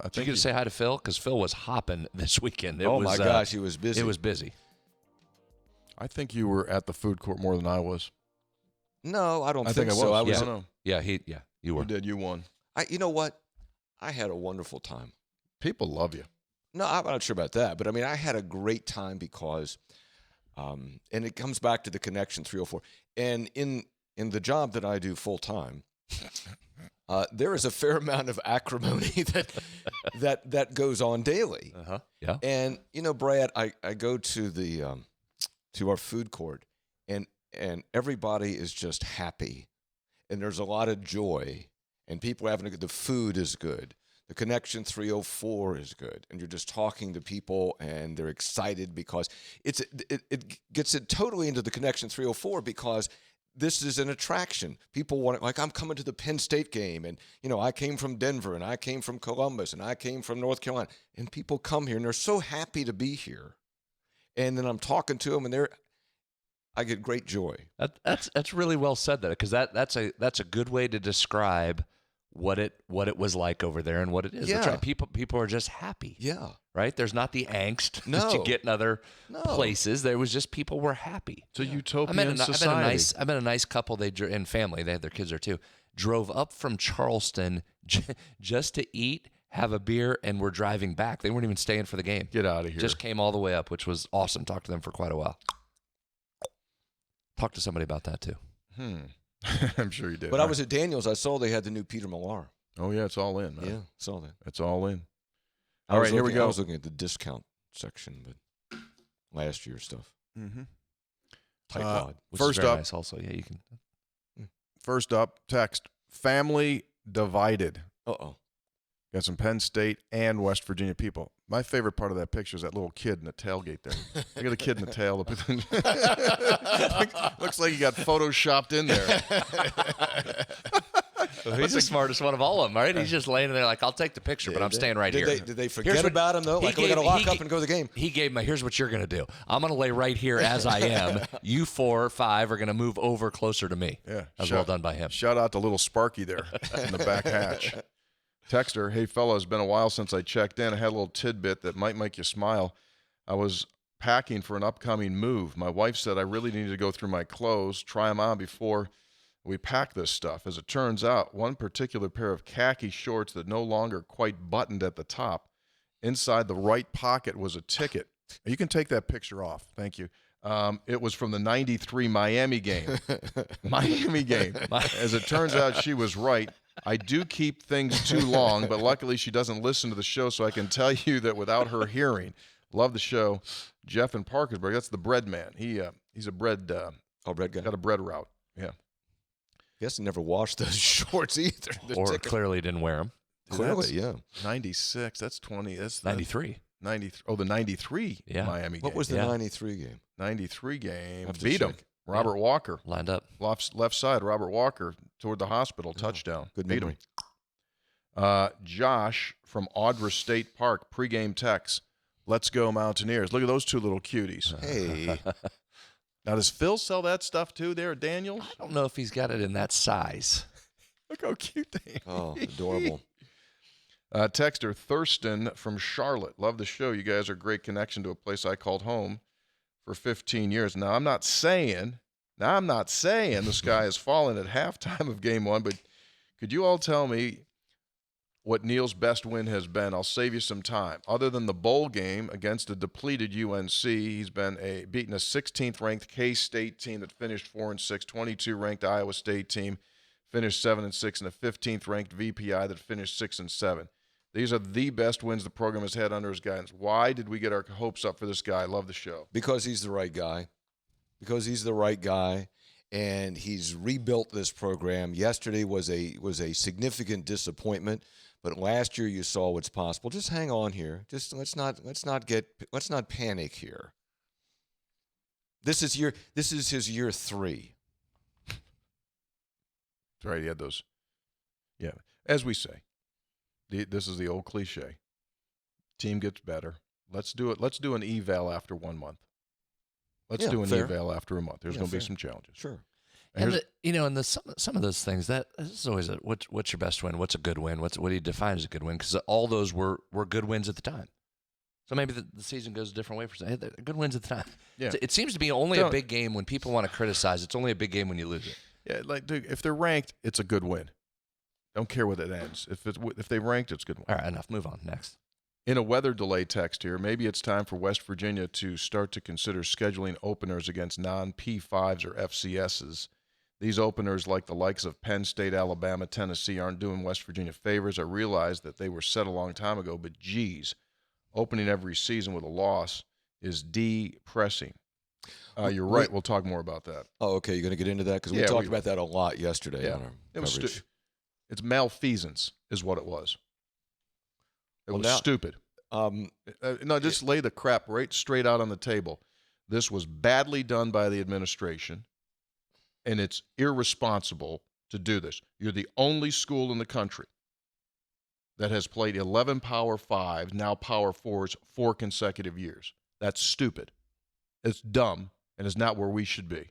Did you get to say hi to Phil? Because Phil was hopping this weekend. Oh my gosh, he was busy. It was busy. I think you were at the food court more than I was. No, I don't I think think I so. was. I was. I don't know. Yeah, you were. You did. You won. You know what? I had a wonderful time. People love you. No, I'm not sure about that, but I mean, I had a great time because, and it comes back to the Connection 304. And in the job that I do full time, there is a fair amount of acrimony that goes on daily. Yeah. And Brad, I go to the to our food court, and everybody is just happy, and there's a lot of joy, and people are having the food is good. The Connection 304 is good, and you're just talking to people, and they're excited because it gets it totally into the Connection 304 because this is an attraction. People want it, like I'm coming to the Penn State game, and I came from Denver, and I came from Columbus, and I came from North Carolina, and people come here, and they're so happy to be here, and then I'm talking to them, and I get great joy. That's really well said, that because that's a good way to describe what it was like over there and what it is. Yeah. That's right. People are just happy. Yeah. Right? There's not the angst that No. you get in other No. places. There was just people were happy. It's a utopian I met society. a nice couple. And family. They had their kids there too. Drove up from Charleston just to eat, have a beer, and were driving back. They weren't even staying for the game. Get out of here. Just came all the way up, which was awesome. Talked to them for quite a while. Talked to somebody about that too. I'm sure you did. But I was at Daniel's. I saw they had the new Peter Millar. Oh, yeah, it's all in, man. Yeah, saw that. It's all in. I All was right, here we looking- I go. was looking at the discount section, but last year's stuff. Mm-hmm. Tightwad. Which First is very up- nice also. Yeah, you can. First up, text. Family divided. Uh-oh. Got some Penn State and West Virginia people. My favorite part of that picture is that little kid in the tailgate there. Look at the kid in the tail. Looks like he got photoshopped in there. Well, he's the smartest one of all of them, right? He's just laying there like, I'll take the picture, but I'm staying right here. Did they forget about him, though? Like, we got to lock up and go to the game. He gave me, here's what you're going to do. I'm going to lay right here as I am. You 4 or 5 are going to move over closer to me. Yeah. That was well done by him. Shout out to little Sparky there in the back hatch. Texter, hey, fella, it's been a while since I checked in. I had a little tidbit that might make you smile. I was packing for an upcoming move. My wife said I really needed to go through my clothes, try them on before we pack this stuff. As it turns out, one particular pair of khaki shorts that no longer quite buttoned at the top, inside the right pocket was a ticket. You can take that picture off. Thank you. It was from the 93 Miami game. As it turns out, she was right. I do keep things too long, but luckily she doesn't listen to the show, so I can tell you that without her hearing. Love the show. Jeff in Parkersburg, that's the bread man. He's a bread bread guy. Got a bread route. Yeah. Guess he never washed those shorts either. Or clearly didn't wear them. Clearly, yeah. 96. That's 20. That's 93. 93. Oh, the 93 Miami game. What was the 93 game? 93 game. Have to Beat him. check. Robert Walker. Lined up. Left side, Robert Walker toward the hospital. Touchdown. Good Beat memory. him. Josh from Audra State Park. Pregame text. Let's go Mountaineers. Look at those two little cuties. Hey. Now, does Phil sell that stuff too there at Daniels? I don't know if he's got it in that size. Look how cute they are. Oh, adorable. Texter Thurston from Charlotte. Love the show. You guys are a great connection to a place I called home for 15 years. Now, I'm not saying the sky has fallen at halftime of game 1, but could you all tell me what Neil's best win has been? I'll save you some time. Other than the bowl game against a depleted UNC, he's been beaten a 16th-ranked K-State team that finished 4-6, 22-ranked Iowa State team finished 7-6, and a 15th-ranked VPI that finished 6-7. These are the best wins the program has had under his guidance. Why did we get our hopes up for this guy? Love the show. Because he's the right guy. And he's rebuilt this program. Yesterday was a significant disappointment, but last year you saw what's possible. Just hang on here. Just let's not panic here. This is his year 3. That's right. He had those. Yeah. As we say, this is the old cliche. Team gets better. Let's do it. Let's do an eval after 1 month. Let's do an eval after a month. There's going to be some challenges. Sure. And some of those things, that is always what's your best win? What's a good win? What do you define as a good win? Because all those were good wins at the time. So maybe the season goes a different way for some. Hey, they're good wins at the time. Yeah. It seems to be only a big game when people want to criticize. It's only a big game when you lose it. Yeah, like dude, if they're ranked, it's a good win. Don't care what it ends. If they ranked, it's a good win. All right, enough. Move on. Next. In a weather delay text here, maybe it's time for West Virginia to start to consider scheduling openers against non-P5s or FCSs. These openers, like the likes of Penn State, Alabama, Tennessee, aren't doing West Virginia favors. I realize that they were set a long time ago, but geez, opening every season with a loss is depressing. You're right. We'll talk more about that. Oh, okay. You're going to get into that? Because we talked about that a lot yesterday on our coverage. It's malfeasance is what it was. It was stupid. Just lay the crap right straight out on the table. This was badly done by the administration, and it's irresponsible to do this. You're the only school in the country that has played 11 Power 5s, now Power 4s, 4 consecutive years. That's stupid. It's dumb, and it's not where we should be.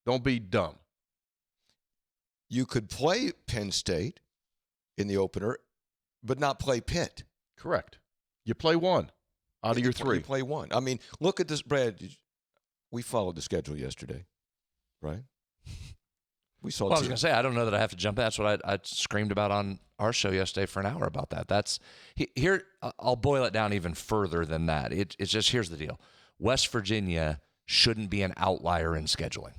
Don't be dumb. You could play Penn State in the opener, but not play Pitt. Correct. You play one out of your 3. You play one. I mean, look at this, Brad. We followed the schedule yesterday, right? We saw. Well, I was going to say, I don't know that I have to jump in. That's what I screamed about on our show yesterday for an hour about that. That's here. I'll boil it down even further than that. It's just, here's the deal. West Virginia shouldn't be an outlier in scheduling.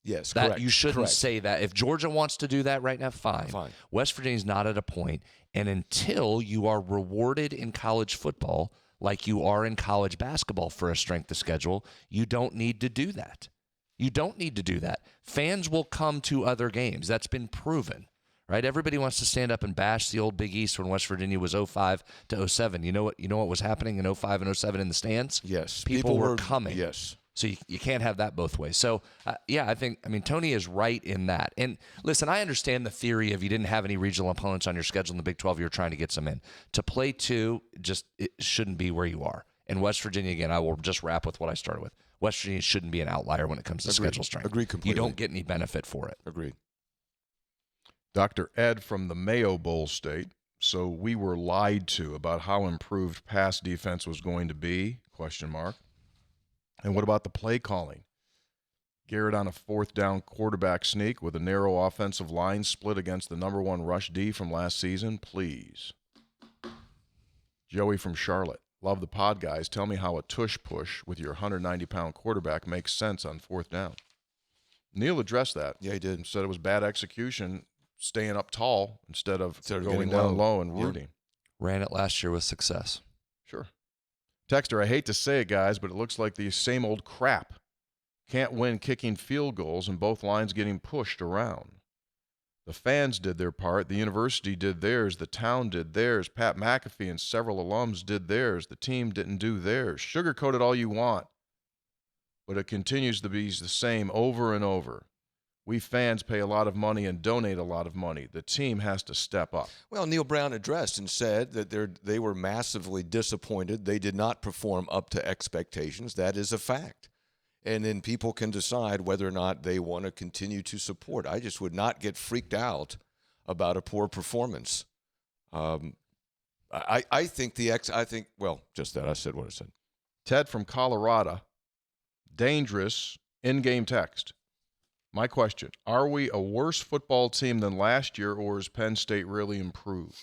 Yes, that correct. You shouldn't say that. If Georgia wants to do that right now, fine. West Virginia's not at a point, and until you are rewarded in college football like you are in college basketball for a strength of schedule, you don't need to do that. You don't need to do that. Fans will come to other games. That's been proven, right? Everybody wants to stand up and bash the old Big East when West Virginia was 05 to 07. You know what was happening in 05 and 07 in the stands? Yes. People were coming. Yes. So you can't have that both ways. So, I mean, Tony is right in that. And listen, I understand the theory of you didn't have any regional opponents on your schedule in the Big 12, you're trying to get some in. To play 2, it shouldn't be where you are. And West Virginia, again, I will just wrap with what I started with. West Virginia shouldn't be an outlier when it comes to schedule strength. Agree completely. You don't get any benefit for it. Agreed. Dr. Ed from the Mayo Bowl State. So we were lied to about how improved pass defense was going to be, ? And what about the play calling? Garrett on a 4th down quarterback sneak with a narrow offensive line split against the number 1 rush D from last season, please. Joey from Charlotte. Love the pod, guys. Tell me how a tush push with your 190-pound quarterback makes sense on 4th down. Neil addressed that. Yeah, he did. Said it was bad execution, staying up tall instead of going getting down low and rooting. Ran it last year with success. Sure. Texter, I hate to say it, guys, but it looks like the same old crap. Can't win kicking field goals and both lines getting pushed around. The fans did their part. The university did theirs. The town did theirs. Pat McAfee and several alums did theirs. The team didn't do theirs. Sugarcoat it all you want, but it continues to be the same over and over. We fans pay a lot of money and donate a lot of money. The team has to step up. Well, Neil Brown addressed and said that they were massively disappointed. They did not perform up to expectations. That is a fact. And then people can decide whether or not they want to continue to support. I just would not get freaked out about a poor performance. I think just that. I said what I said. Ted from Colorado. Dangerous in-game text. My question, are we a worse football team than last year, or is Penn State really improved?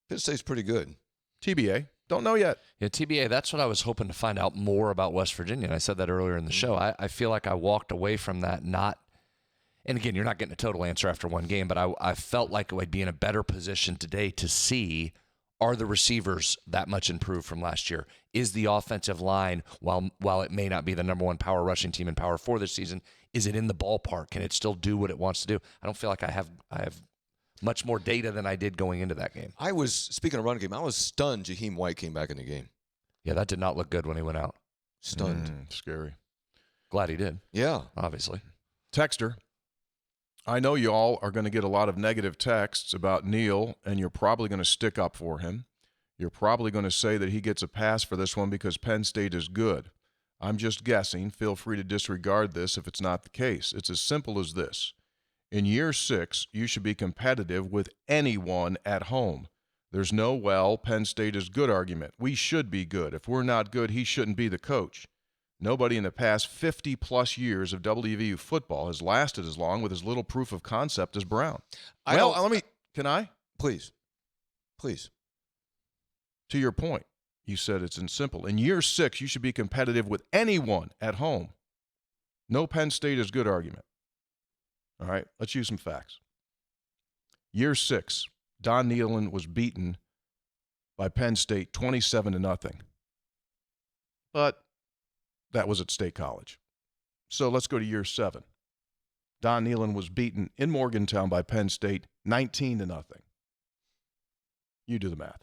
Penn State's pretty good. TBA. Don't know yet. Yeah, TBA, that's what I was hoping to find out more about West Virginia, and I said that earlier in the show. I feel like I walked away from that not – and again, you're not getting a total answer after one game, but I felt like I'd be in a better position today to see, are the receivers that much improved from last year? Is the offensive line, while it may not be the number 1 power rushing team in Power 4 this season, is it in the ballpark? Can it still do what it wants to do? I don't feel like I have much more data than I did going into that game. Speaking of run game, I was stunned Jaheim White came back in the game. Yeah, that did not look good when he went out. Stunned. Scary. Glad he did. Yeah. Obviously. Texter, I know you all are going to get a lot of negative texts about Neil, and you're probably going to stick up for him. You're probably going to say that he gets a pass for this one because Penn State is good. I'm just guessing. Feel free to disregard this if it's not the case. It's as simple as this. In year 6, you should be competitive with anyone at home. There's no, well, Penn State is good argument. We should be good. If we're not good, he shouldn't be the coach. Nobody in the past 50-plus years of WVU football has lasted as long with as little proof of concept as Brown. Can I? Please. To your point, you said it's simple. In year 6, you should be competitive with anyone at home. No Penn State is good argument. All right, let's use some facts. Year 6, Don Nehlen was beaten by Penn State 27-0. But that was at State College. So let's go to year 7. Don Nehlen was beaten in Morgantown by Penn State 19-0. You do the math.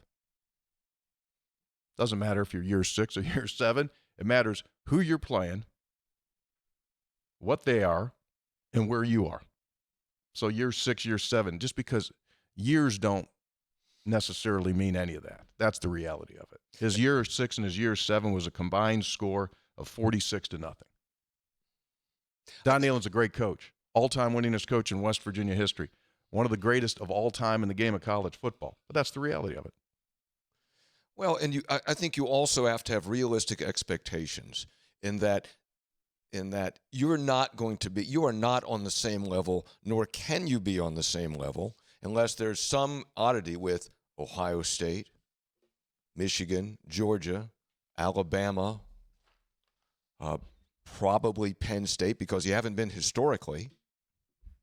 Doesn't matter if you're year 6 or year 7. It matters who you're playing, what they are, and where you are. So year 6, year 7, just because years don't necessarily mean any of that. That's the reality of it. His year 6 and his year 7 was a combined score of 46-0. Don Nehlen's a great coach, all-time winningest coach in West Virginia history, one of the greatest of all time in the game of college football. But that's the reality of it. Well, and I think you also have to have realistic expectations in that you are not on the same level, nor can you be on the same level unless there's some oddity with Ohio State, Michigan, Georgia, Alabama, probably Penn State, because you haven't been historically.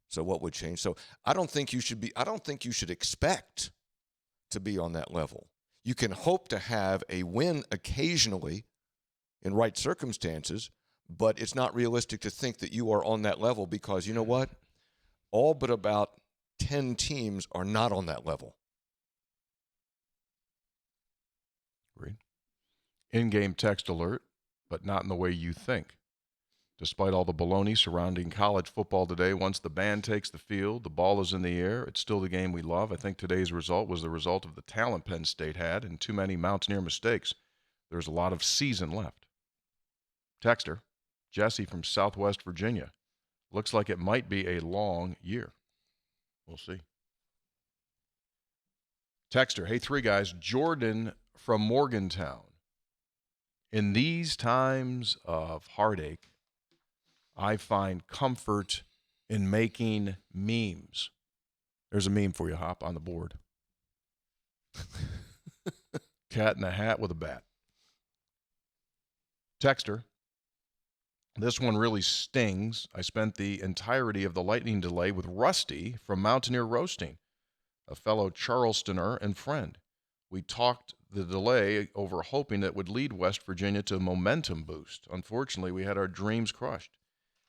So what would change? So I don't think you should expect to be on that level. You can hope to have a win occasionally in right circumstances, but it's not realistic to think that you are on that level because you know what? All but about 10 teams are not on that level. Agreed. In-game text alert, but not in the way you think. Despite all the baloney surrounding college football today, once the band takes the field, the ball is in the air, it's still the game we love. I think today's result was the result of the talent Penn State had and too many Mountaineer mistakes. There's a lot of season left. Texter, Jesse from Southwest Virginia. Looks like it might be a long year. We'll see. Texter, hey, three guys. Jordan from Morgantown. In these times of heartache, I find comfort in making memes. There's a meme for you, Hop, on the board. Cat in a hat with a bat. Texter, this one really stings. I spent the entirety of the lightning delay with Rusty from Mountaineer Roasting, a fellow Charlestoner and friend. We talked the delay over hoping it would lead West Virginia to a momentum boost. Unfortunately, we had our dreams crushed.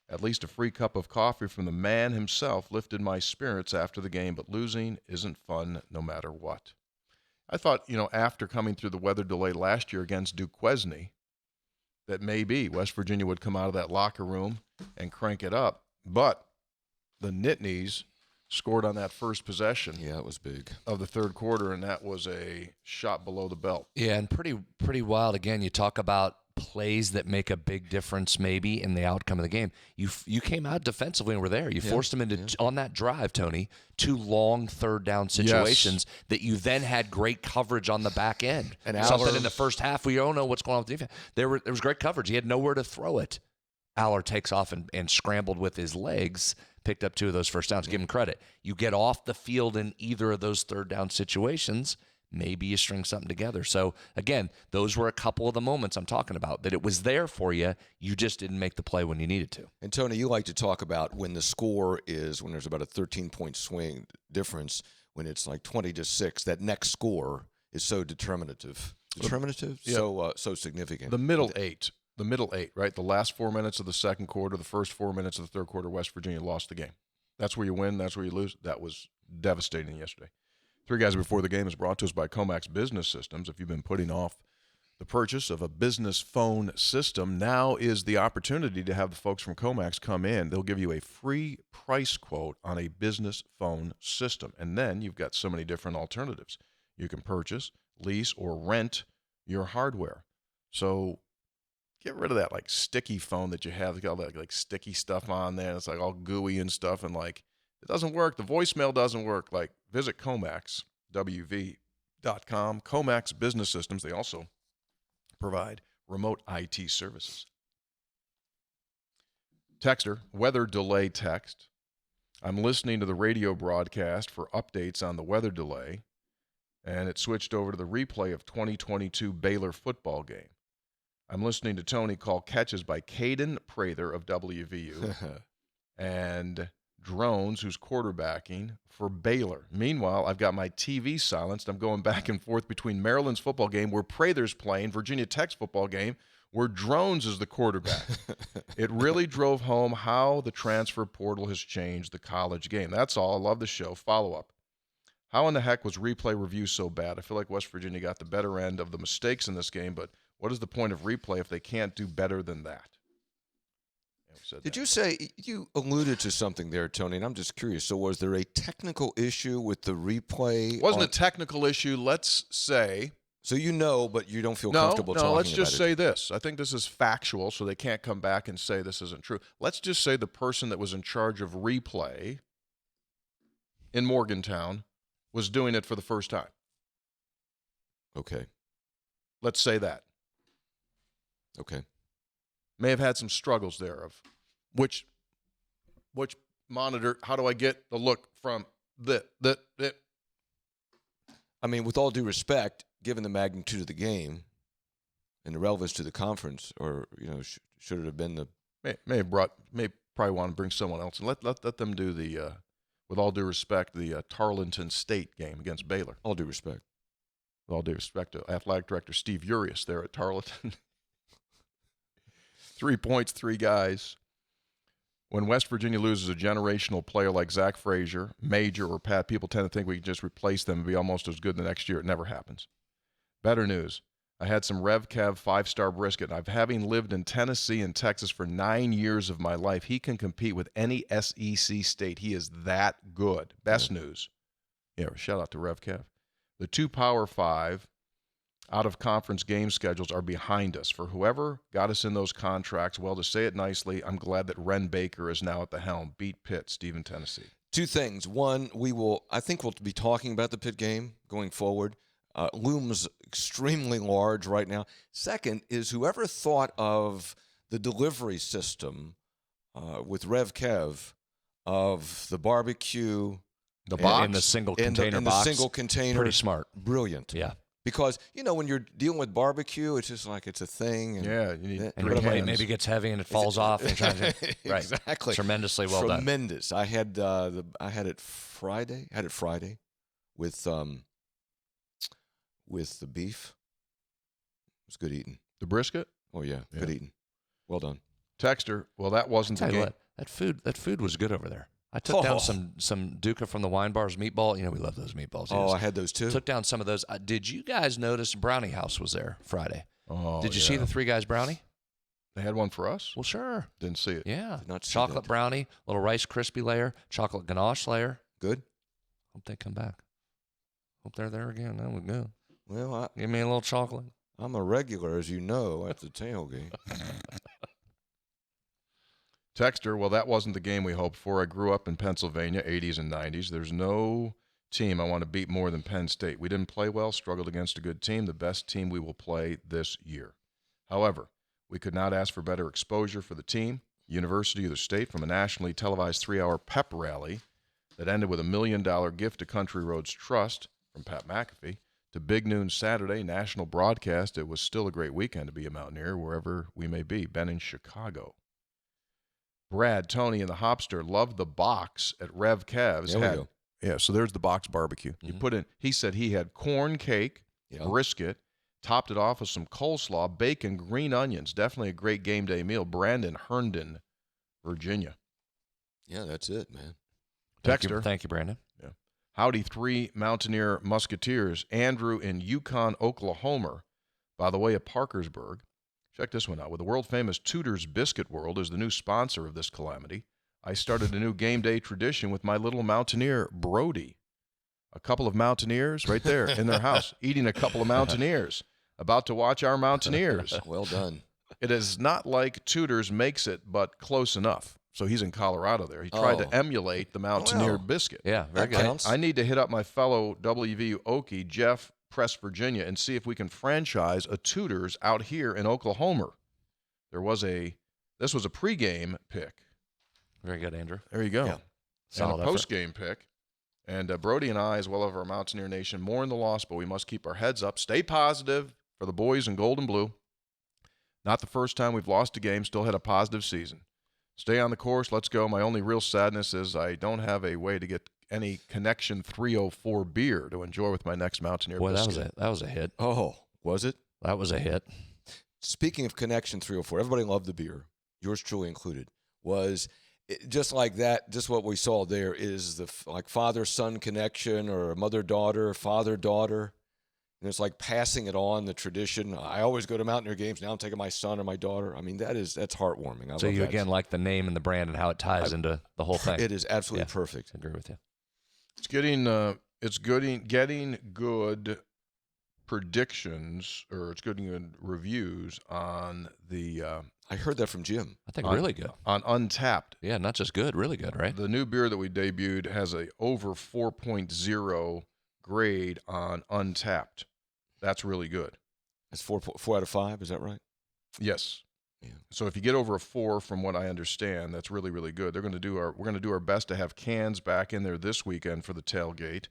At least a free cup of coffee from the man himself lifted my spirits after the game, but losing isn't fun no matter what. I thought, after coming through the weather delay last year against Duquesne, that maybe West Virginia would come out of that locker room and crank it up. But the Nittanies scored on that first possession. Yeah, it was big. Of the third quarter, and that was a shot below the belt. Yeah, and pretty wild. Again, you talk about plays that make a big difference maybe in the outcome of the game. You came out defensively and were there. You forced them into, on that drive, Tony, 2 long third down situations that you then had great coverage on the back end. And something in the first half we don't know what's going on with the defense. There was great coverage. He had nowhere to throw it. Aller takes off and scrambled with his legs, picked up 2 of those first downs. Give him credit. You get off the field in either of those third down situations, maybe you string something together. So, again, those were a couple of the moments I'm talking about, that it was there for you. You just didn't make the play when you needed to. And, Tony, you like to talk about when the score is, when there's about a 13-point swing difference, when it's like 20-6, that next score is so determinative. So significant. The middle eight, right? The last 4 minutes of the second quarter, the first 4 minutes of the third quarter, West Virginia lost the game. That's where you win, that's where you lose. That was devastating yesterday. Three Guys Before the Game is brought to us by Comax Business Systems. If you've been putting off the purchase of a business phone system, now is the opportunity to have the folks from Comax come in. They'll give you a free price quote on a business phone system. And then you've got so many different alternatives. You can purchase, lease, or rent your hardware. So get rid of that sticky phone that you have. It's got all that sticky stuff on there. It's all gooey and stuff, and it doesn't work. The voicemail doesn't work. Visit ComaxWV.com. Comax Business Systems. They also provide remote IT services. Texter, weather delay text. I'm listening to the radio broadcast for updates on the weather delay, and it switched over to the replay of 2022 Baylor football game. I'm listening to Tony call catches by Caden Prather of WVU and Drones, who's quarterbacking for Baylor. Meanwhile, I've got my TV silenced. I'm going back and forth between Maryland's football game, where Prather's playing, Virginia Tech's football game, where Drones is the quarterback. It really drove home how the transfer portal has changed the college game. That's all. I love the show. Follow-up. How in the heck was replay review so bad? I feel like West Virginia got the better end of the mistakes in this game, but what is the point of replay if they can't do better than that? Did you say, you alluded to something there, Tony, and I'm just curious. So was there a technical issue with the replay? It wasn't a technical issue, let's say. So but you don't feel comfortable talking about it. No, let's just say this. I think this is factual, so they can't come back and say this isn't true. Let's just say the person that was in charge of replay in Morgantown was doing it for the first time. Okay. Let's say that. Okay. May have had some struggles there of which monitor, how do I get the look from the. I mean, with all due respect, given the magnitude of the game and the relevance to the conference, or, should it have been the. May probably want to bring someone else and let them do the, with all due respect, the Tarleton State game against Baylor. All due respect. With all due respect to Athletic Director Steve Urias there at Tarleton. 3 points, 3 guys. When West Virginia loses a generational player like Zach Frazier, Major, or Pat, people tend to think we can just replace them and be almost as good the next year. It never happens. Better news. I had some Rev Kev 5-star brisket. I've having lived in Tennessee and Texas for 9 years of my life. He can compete with any SEC state. He is that good. Best news. Yeah, shout out to Rev Kev. The 2 Power 5 out-of-conference game schedules are behind us. For whoever got us in those contracts, well, to say it nicely, I'm glad that Ren Baker is now at the helm. Beat Pitt, Stephen, Tennessee. 2 things. One, I think we'll be talking about the Pitt game going forward. Looms extremely large right now. Second is whoever thought of the delivery system with Rev Kev of the barbecue, the box in the single container box, the single container, pretty smart, brilliant. Yeah. Because, when you're dealing with barbecue, it's just like it's a thing. And, yeah, you need and your plate maybe gets heavy and it falls off. And right. Exactly. Tremendously well done. Tremendous. I had it Friday. With the beef. It was good eating. The brisket? Oh yeah, good eating. Well done. Texter, well, that wasn't the game. What, that food was good over there. I took down some Duca from the wine bar's meatball. We love those meatballs. Oh, I had those too. Took down some of those. Did you guys notice Brownie House was there Friday? Oh, did you see the 3 Guys brownie? They had one for us? Well, sure. Didn't see it. Yeah. Did not see chocolate that. brownie, little Rice Krispie layer, chocolate ganache layer. Good. Hope they come back. Hope they're there again. That would go. Well, Give me a little chocolate. I'm a regular, as you know, at the tailgate. Texter, well, that wasn't the game we hoped for. I grew up in Pennsylvania, 80s and 90s. There's no team I want to beat more than Penn State. We didn't play well, struggled against a good team, the best team we will play this year. However, we could not ask for better exposure for the team, university, or the state from a nationally televised 3-hour pep rally that ended with $1 million gift to Country Roads Trust from Pat McAfee to Big Noon Saturday, national broadcast. It was still a great weekend to be a Mountaineer, wherever we may be. Ben in Chicago. Brad, Tony, and the Hopster loved the box at Rev Kev's. There we go. Yeah, so there's the box barbecue. You put in, he said he had corn cake, brisket, topped it off with some coleslaw, bacon, green onions. Definitely a great game day meal. Brandon, Herndon, Virginia. Yeah, that's it, man. Texter. Thank you, Brandon. Yeah. Howdy, 3 Mountaineer Musketeers. Andrew in Yukon, Oklahoma, by the way of Parkersburg. Check this one out. With the world-famous Tudor's Biscuit World as the new sponsor of this calamity, I started a new game day tradition with my little Mountaineer, Brody. A couple of Mountaineers right there in their house, eating a couple of Mountaineers, about to watch our Mountaineers. Well done. It is not like Tudor's makes it, but close enough. So he's in Colorado there. He tried to emulate the Mountaineer biscuit. Yeah, very That good. counts. I need to hit up my fellow WVU Okie, Jeff, Press, Virginia, and see if we can franchise a Tudor's out here in Oklahoma. This was a pregame pick. Very good, Andrew. There you go. Yeah. And Solid a effort. post-game pick. And Brody and I, as well as our Mountaineer Nation, mourn the loss, but we must keep our heads up. Stay positive for the boys in gold and blue. Not the first time we've lost a game, still had a positive season. Stay on the course. Let's go. My only real sadness is I don't have a way to get any Connection 304 beer to enjoy with my next Mountaineer Boy, biscuit. that was a hit. Oh, was it? That was a hit. Speaking of Connection 304, everybody loved the beer, yours truly included. Just like that, just what we saw there is the father-son connection or mother-daughter, father-daughter. And it's like passing it on, the tradition. I always go to Mountaineer games. Now I'm taking my son or my daughter. I mean, that's heartwarming. So you, again, like the name and the brand and how it ties into the whole thing. It is absolutely perfect. I agree with you. It's getting good predictions, or it's getting good reviews on the I heard that from Jim. I think really good. on Untapped. Yeah, not just good, really good, right? The new beer that we debuted has a over 4.0 grade on Untapped. That's really good. That's 4 out of 5. Is that right? Yes. Yeah. So if you get over a 4, from what I understand, that's really, really good. We're going to do our best to have cans back in there this weekend for the tailgate,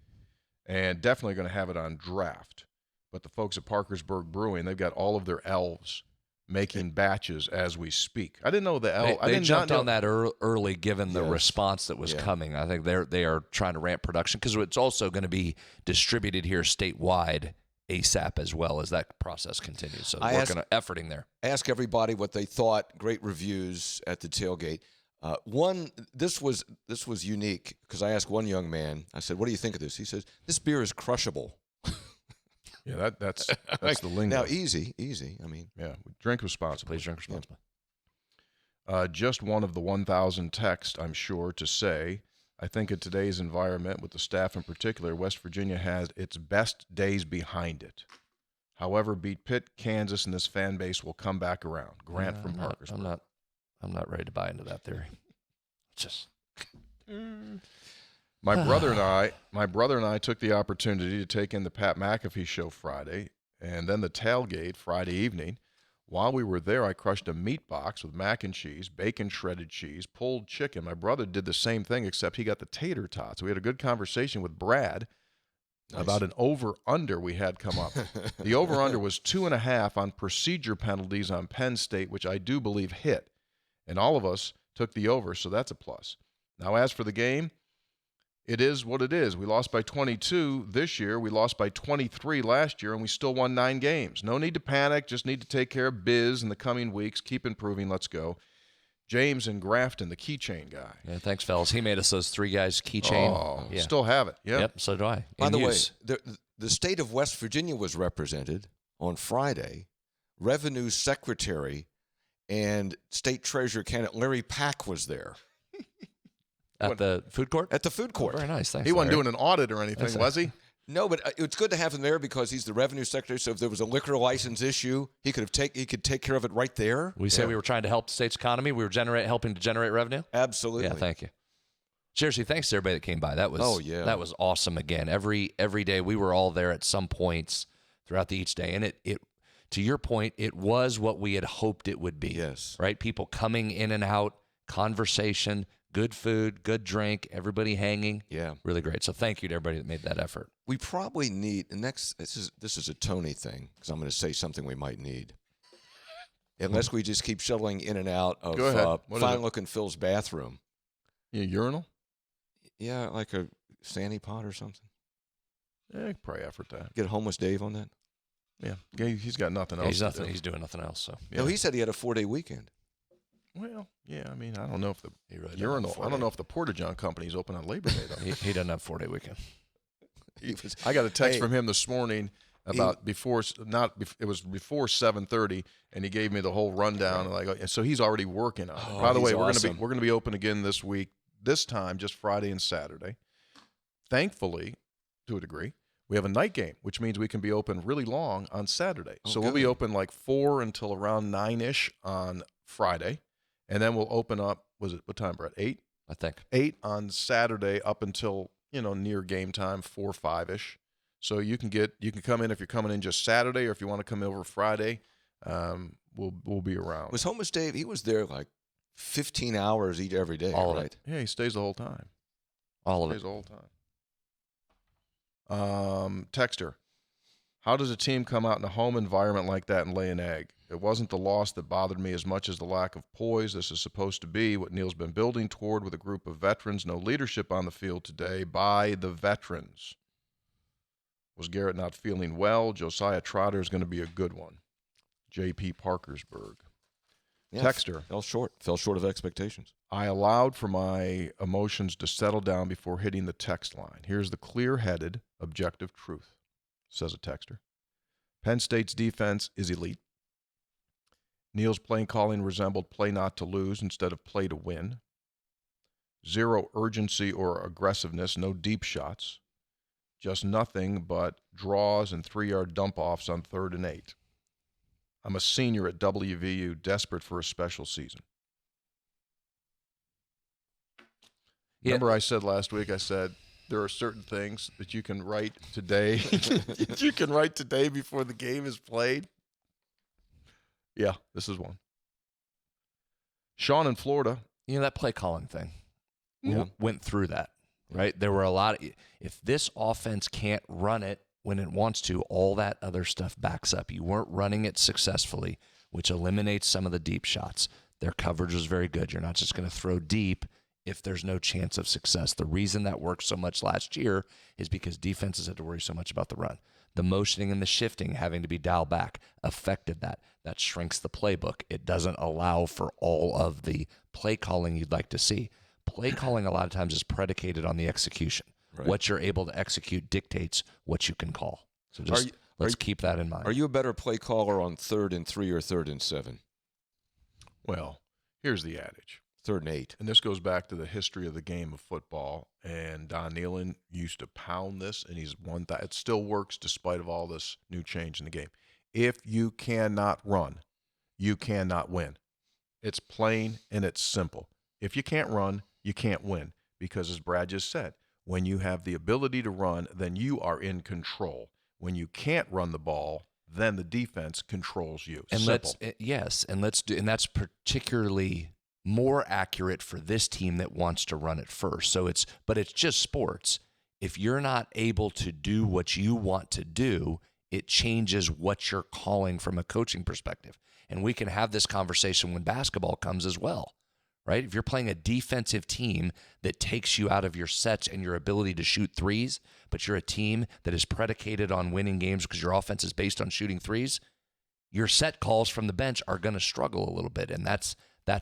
and definitely going to have it on draft. But the folks at Parkersburg Brewing, they've got all of their elves making batches as we speak. I didn't know the elf. They jumped on that early, given the Yes. response that was Yeah. coming. I think they are trying to ramp production because it's also going to be distributed here statewide ASAP as well as that process continues. So efforting there. Ask everybody what they thought. Great reviews at the tailgate. This was unique because I asked one young man. I said, "What do you think of this?" He says, "This beer is crushable." Yeah, that's the lingo. Now, easy. I mean, Yeah, drink responsibly. Please drink responsibly. Just one of the 1,000 texts, I'm sure, to say, I think in today's environment, with the staff in particular, West Virginia has its best days behind it. However, beat Pitt, Kansas, and this fan base will come back around. Grant from Parkersburg. I'm not ready to buy into that theory. Just My brother and I took the opportunity to take in the Pat McAfee show Friday, and then the tailgate Friday evening. While we were there, I crushed a meat box with mac and cheese, bacon, shredded cheese, pulled chicken. My brother did the same thing, except he got the tater tots. We had a good conversation with Brad about an over-under we had come up. The over-under was 2.5 on procedure penalties on Penn State, which I do believe hit. And all of us took the over, so that's a plus. Now, as for the game, it is what it is. We lost by 22 this year. We lost by 23 last year, and we still won 9 games. No need to panic. Just need to take care of biz in the coming weeks. Keep improving. Let's go. James in Grafton, the keychain guy. Yeah, thanks, fellas. He made us those 3 guys keychain. Oh, yeah. Still have it. Yep, so do I. By the way, the state of West Virginia was represented on Friday. Revenue Secretary and State Treasurer candidate Larry Pack was there. At the food court? At the food court. Oh, very nice. Thanks, He wasn't Larry. doing an audit or anything, was he? No, but it's good to have him there because he's the revenue secretary. So if there was a liquor license issue, he could take care of it right there. We say we were trying to help the state's economy. We were helping to generate revenue. Absolutely. Yeah, thank you. Seriously, thanks to everybody that came by. That was that was awesome. Again, every day we were all there at some points throughout each day, and it to your point, it was what we had hoped it would be. Yes. Right. People coming in and out, conversation. Good food, good drink, everybody hanging. Yeah. Really great. So thank you to everybody that made that effort. We probably need this is a Tony thing because I'm going to say something we might need. Unless we just keep shuttling in and out of fine looking Phil's bathroom. Yeah, urinal? Yeah, like a Sandy pot or something. Yeah, probably effort that. Get homeless Dave on that. Yeah, he's got nothing else. He's doing nothing else. So yeah. No, he said he had a 4-day weekend. Well, yeah, I mean, I don't know if the urinal. I don't know if the Porta-John Company's open on Labor Day though. he doesn't have 4-day weekend. I got a text from him this morning about it was before 7:30, and he gave me the whole rundown. And so he's already working on it. By the way, we're gonna be open again this week. This time, just Friday and Saturday. Thankfully, to a degree, we have a night game, which means we can be open really long on Saturday. So we'll be open like 4 until around 9-ish on Friday. And then we'll open up, what time, Brett? 8? I think. 8 on Saturday up until, near game time, 4, 5-ish. So you can come in if you're coming in just Saturday, or if you want to come over Friday, we'll be around. Was Homeless Dave, he was there like 15 hours every day, all right? Of it. Yeah, he stays the whole time. All of it. Stays the whole time. Texter, how does a team come out in a home environment like that and lay an egg? It wasn't the loss that bothered me as much as the lack of poise. This is supposed to be what Neil's been building toward with a group of veterans. No leadership on the field today by the veterans. Was Garrett not feeling well? Josiah Trotter is going to be a good one. J.P. Parkersburg. Yeah, Texter. Fell short of expectations. I allowed for my emotions to settle down before hitting the text line. Here's the clear-headed, objective truth, says a texter. Penn State's defense is elite. Neil's play calling resembled play not to lose instead of play to win. Zero urgency or aggressiveness, no deep shots. Just nothing but draws and 3-yard dump-offs on 3rd and 8. I'm a senior at WVU, desperate for a special season. Yeah. Remember I said last week, there are certain things that you can write today. You can write today before the game is played. Yeah, this is one. Sean in Florida. That play calling thing went through that, right? There were a lot of, if this offense can't run it when it wants to, all that other stuff backs up. You weren't running it successfully, which eliminates some of the deep shots. Their coverage was very good. You're not just going to throw deep if there's no chance of success. The reason that worked so much last year is because defenses had to worry so much about the run. The motioning and the shifting having to be dialed back affected that. That shrinks the playbook. It doesn't allow for all of the play calling you'd like to see. Play calling a lot of times is predicated on the execution. Right. What you're able to execute dictates what you can call. So let's keep that in mind. Are you a better play caller on 3rd and 3 or 3rd and 7? Well, here's the adage. 3rd and 8. And this goes back to the history of the game of football. And Don Nehlen used to pound this, and he's won that. It still works despite of all this new change in the game. If you cannot run, you cannot win. It's plain and it's simple. If you can't run, you can't win. Because as Brad just said, when you have the ability to run, then you are in control. When you can't run the ball, then the defense controls you. And simple. And that's particularly more accurate for this team that wants to run it first. But it's just sports. If you're not able to do what you want to do, it changes what you're calling from a coaching perspective. And we can have this conversation when basketball comes as well, right? If you're playing a defensive team that takes you out of your sets and your ability to shoot threes, but you're a team that is predicated on winning games because your offense is based on shooting threes, your set calls from the bench are going to struggle a little bit, and that's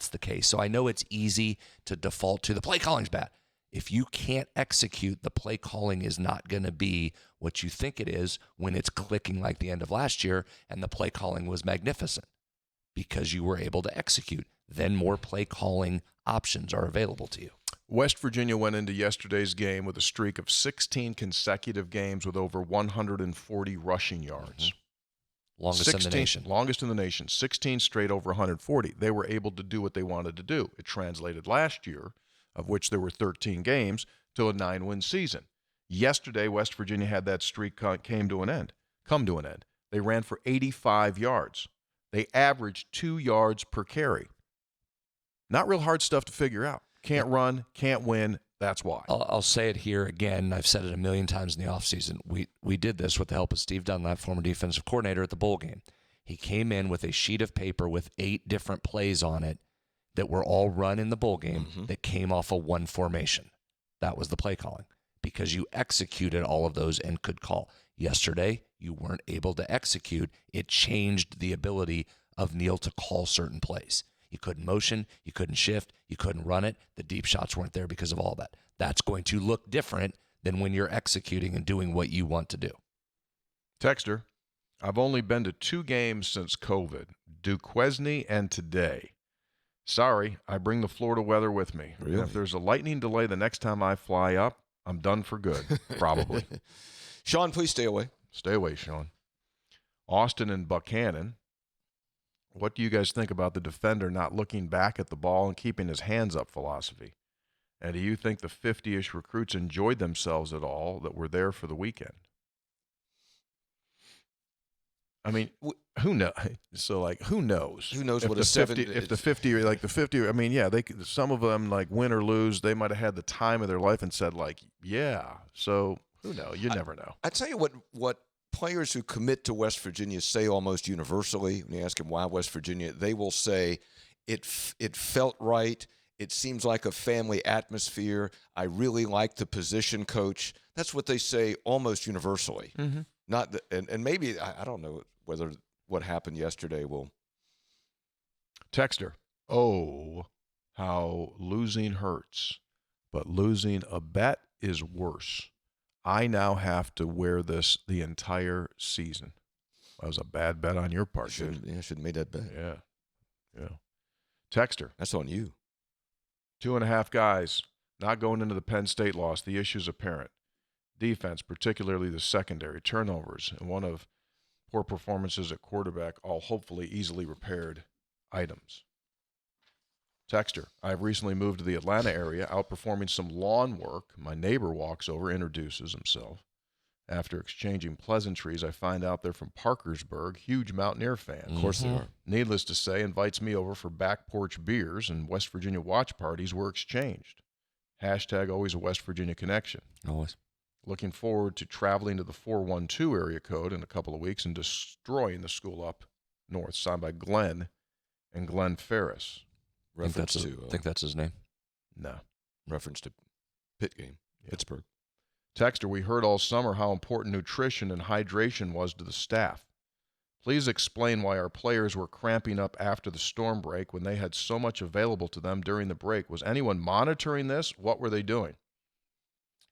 the case. So I know it's easy to default to the play calling's bad. If you can't execute, the play calling is not going to be what you think it is when it's clicking like the end of last year and the play calling was magnificent because you were able to execute. Then more play calling options are available to you. West Virginia went into yesterday's game with a streak of 16 consecutive games with over 140 rushing yards. Mm-hmm. Longest in the nation. Longest in the nation. 16 straight over 140. They were able to do what they wanted to do. It translated last year, of which there were 13 games, to a 9-win season. Yesterday, West Virginia had that streak come to an end. They ran for 85 yards. They averaged 2 yards per carry. Not real hard stuff to figure out. Can't run, can't win. That's why. I'll say it here again. I've said it a million times in the offseason. We did this with the help of Steve Dunlap, former defensive coordinator at the bowl game. He came in with a sheet of paper with 8 different plays on it that were all run in the bowl game that came off of one formation. That was the play calling because you executed all of those and could call. Yesterday, you weren't able to execute. It changed the ability of Neil to call certain plays. You couldn't motion, you couldn't shift, you couldn't run it. The deep shots weren't there because of all that. That's going to look different than when you're executing and doing what you want to do. Texter, I've only been to 2 games since COVID, Duquesne and today. Sorry, I bring the Florida weather with me. Really? And if there's a lightning delay the next time I fly up, I'm done for good, probably. Sean, please stay away. Stay away, Sean. Austin and Buchanan. What do you guys think about the defender not looking back at the ball and keeping his hands up philosophy? And do you think the 50-ish recruits enjoyed themselves at all that were there for the weekend? I mean, who knows? So, who knows? Who knows if what the a 50, 7 if the 50, like the 50, I mean, yeah, some of them, win or lose, they might have had the time of their life and said, yeah. So, who knows? You never know. I tell you what players who commit to West Virginia say almost universally, when you ask them why West Virginia, they will say, it felt right. It seems like a family atmosphere. I really like the position coach. That's what they say almost universally. Mm-hmm. And maybe, I don't know whether what happened yesterday will. Texter, oh, how losing hurts, but losing a bet is worse. I now have to wear this the entire season. That was a bad bet on your part, dude. I should have made that bet. Yeah. Texter. That's on you. 2.5 guys not going into the Penn State loss. The issue's apparent. Defense, particularly the secondary, turnovers, and one of poor performances at quarterback, all hopefully easily repaired items. Texter, I've recently moved to the Atlanta area, outperforming some lawn work. My neighbor walks over, introduces himself. After exchanging pleasantries, I find out they're from Parkersburg, huge Mountaineer fans. Of course they are. Needless to say, invites me over for back porch beers, and West Virginia watch parties were exchanged. Hashtag always a West Virginia connection. Always. Looking forward to traveling to the 412 area code in a couple of weeks and destroying the school up north, signed by Glenn and Glenn Ferris. I think that's his name. No. Reference to Pitt game, Pittsburgh. Texter, we heard all summer how important nutrition and hydration was to the staff. Please explain why our players were cramping up after the storm break when they had so much available to them during the break. Was anyone monitoring this? What were they doing?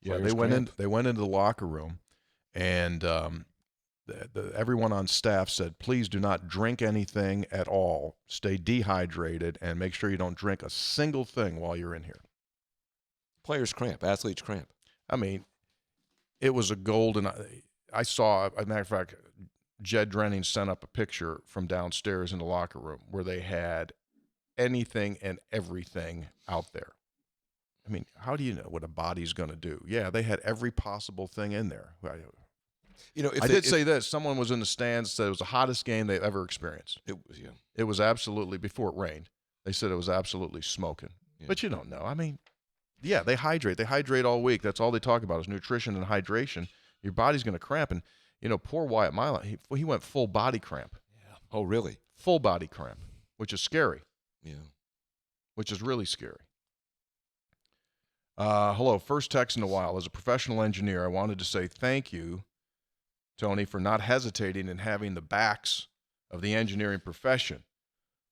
Yeah, they went into the locker room, and everyone on staff said, please do not drink anything at all. Stay dehydrated, and make sure you don't drink a single thing while you're in here. Players cramp, athletes cramp. I mean, it was a golden. I saw, as a matter of fact, Jed Drenning sent up a picture from downstairs in the locker room where they had anything and everything out there. I mean, how do you know what a body's going to do? Yeah, they had every possible thing in there. You know, I did say this. Someone was in the stands, said it was the hottest game they've ever experienced. It was absolutely, before it rained, they said it was absolutely smoking. Yeah. But you don't know. I mean, yeah, they hydrate. They hydrate all week. That's all they talk about is nutrition and hydration. Your body's going to cramp. And, you know, poor Wyatt Milan, he went full body cramp. Yeah. Oh, really? Full body cramp, which is scary. Yeah. Which is really scary. Hello, first text in a while. As a professional engineer, I wanted to say thank you, Tony, for not hesitating in having the backs of the engineering profession.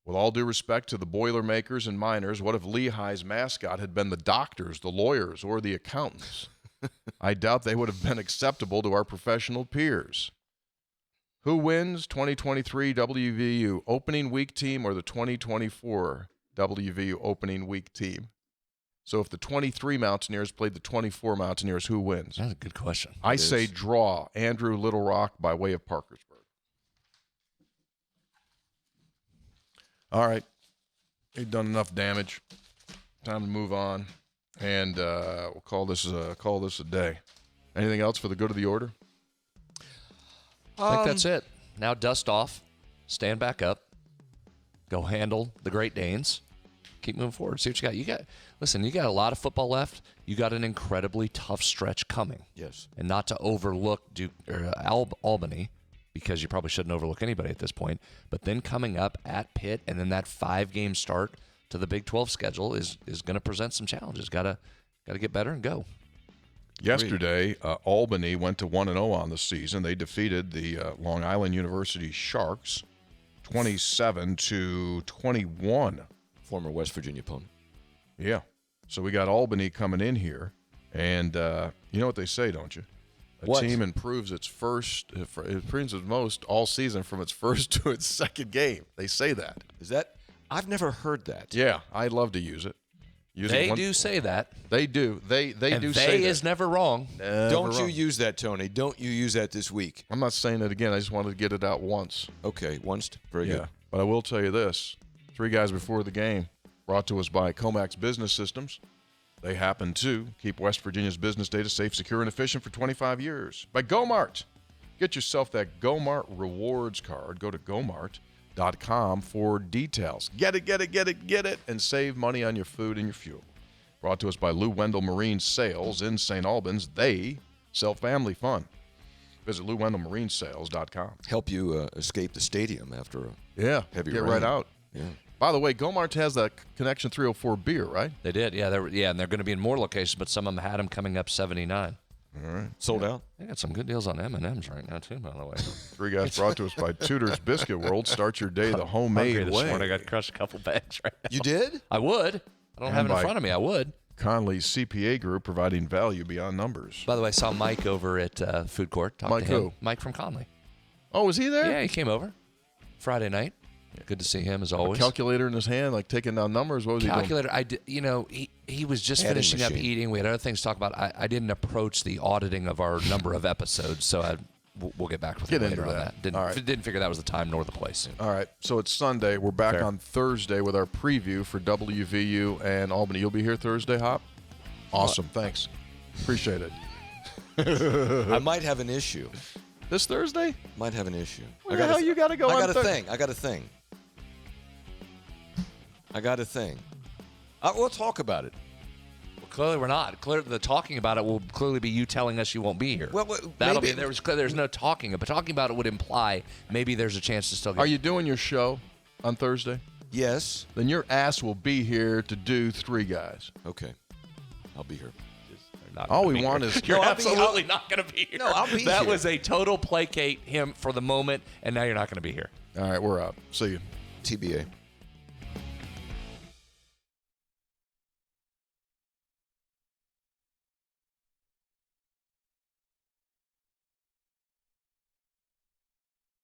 With all due respect to the Boilermakers and miners, what if Lehigh's mascot had been the doctors, the lawyers, or the accountants? I doubt they would have been acceptable to our professional peers. Who wins 2023 WVU opening week team or the 2024 WVU opening week team? So if the 23 Mountaineers played the 24 Mountaineers, who wins? That's a good question. I say draw. Andrew Little Rock by way of Parkersburg. All right. We've done enough damage. Time to move on. And we'll call this a day. Anything else for the good of the order? I think that's it. Now dust off. Stand back up. Go handle the Great Danes. Keep moving forward. See what you got. Listen, you got a lot of football left. You got an incredibly tough stretch coming. Yes. And not to overlook Albany, because you probably shouldn't overlook anybody at this point. But then coming up at Pitt, and then that 5-game start to the Big 12 schedule is going to present some challenges. Got to get better and go. Yesterday, Albany went to 1-0 on the season. They defeated the Long Island University Sharks 27-21. Former West Virginia opponent. Yeah. So we got Albany coming in here. And you know what they say, don't you? A team improves its most all season from its first to its second game. They say that. Is that? I've never heard that. Yeah, I love to use it. They do say that. They do. They do say that. They is never wrong. Don't you use that, Tony. Don't you use that this week. I'm not saying it again. I just wanted to get it out once. Okay, once. Very good. But I will tell you this. 3 guys before the game, brought to us by Comax Business Systems. They happen to keep West Virginia's business data safe, secure, and efficient for 25 years. By GoMart. Get yourself that GoMart rewards card. Go to GoMart.com for details. Get it, and save money on your food and your fuel. Brought to us by Lou Wendell Marine Sales in St. Albans. They sell family fun. Visit LouWendellMarineSales.com. Help you escape the stadium after a heavy rain. Get right out. Yeah. By the way, GoMart has that Connection 304 beer, right? They did, yeah. And they're going to be in more locations, but some of them had them coming up 79. All right. Sold out? They got some good deals on M&M's right now, too, by the way. 3 guys brought to us by Tudor's Biscuit World. Start your day the homemade this way. morning. I got crushed a couple bags right now. You did? I would. I don't have it in front of me. I would. Conley's CPA Group, providing value beyond numbers. By the way, I saw Mike over at Food Court. Mike who? Mike from Conley. Oh, was he there? Yeah, he came over Friday night. Good to see him as always. A calculator in his hand, like taking down numbers. What was calculator, he doing? I did. He was just finishing up eating. We had other things to talk about. I didn't approach the auditing of our number of episodes, so we'll get back with him later on that. Didn't figure that was the time nor the place. All right, so it's Sunday. We're back on Thursday with our preview for WVU and Albany. You'll be here Thursday, Hop? Awesome, thanks. Appreciate it. I might have an issue. This Thursday? Might have an issue. Where the hell you got to go on Thursday? I got a thing. We'll talk about it. Well, clearly we're not. The talking about it will clearly be you telling us you won't be here. Well, that'll be. There's no talking, but talking about it would imply maybe there's a chance to still. Are you doing your show on Thursday? Yes. Then your ass will be here to do 3 guys. Okay. I'll be here. All we want is You're No, absolutely not going to be here. No, I'll be That here. was a total placate him for the moment, and now you're not going to be here. all right. We're out. See you. TBA.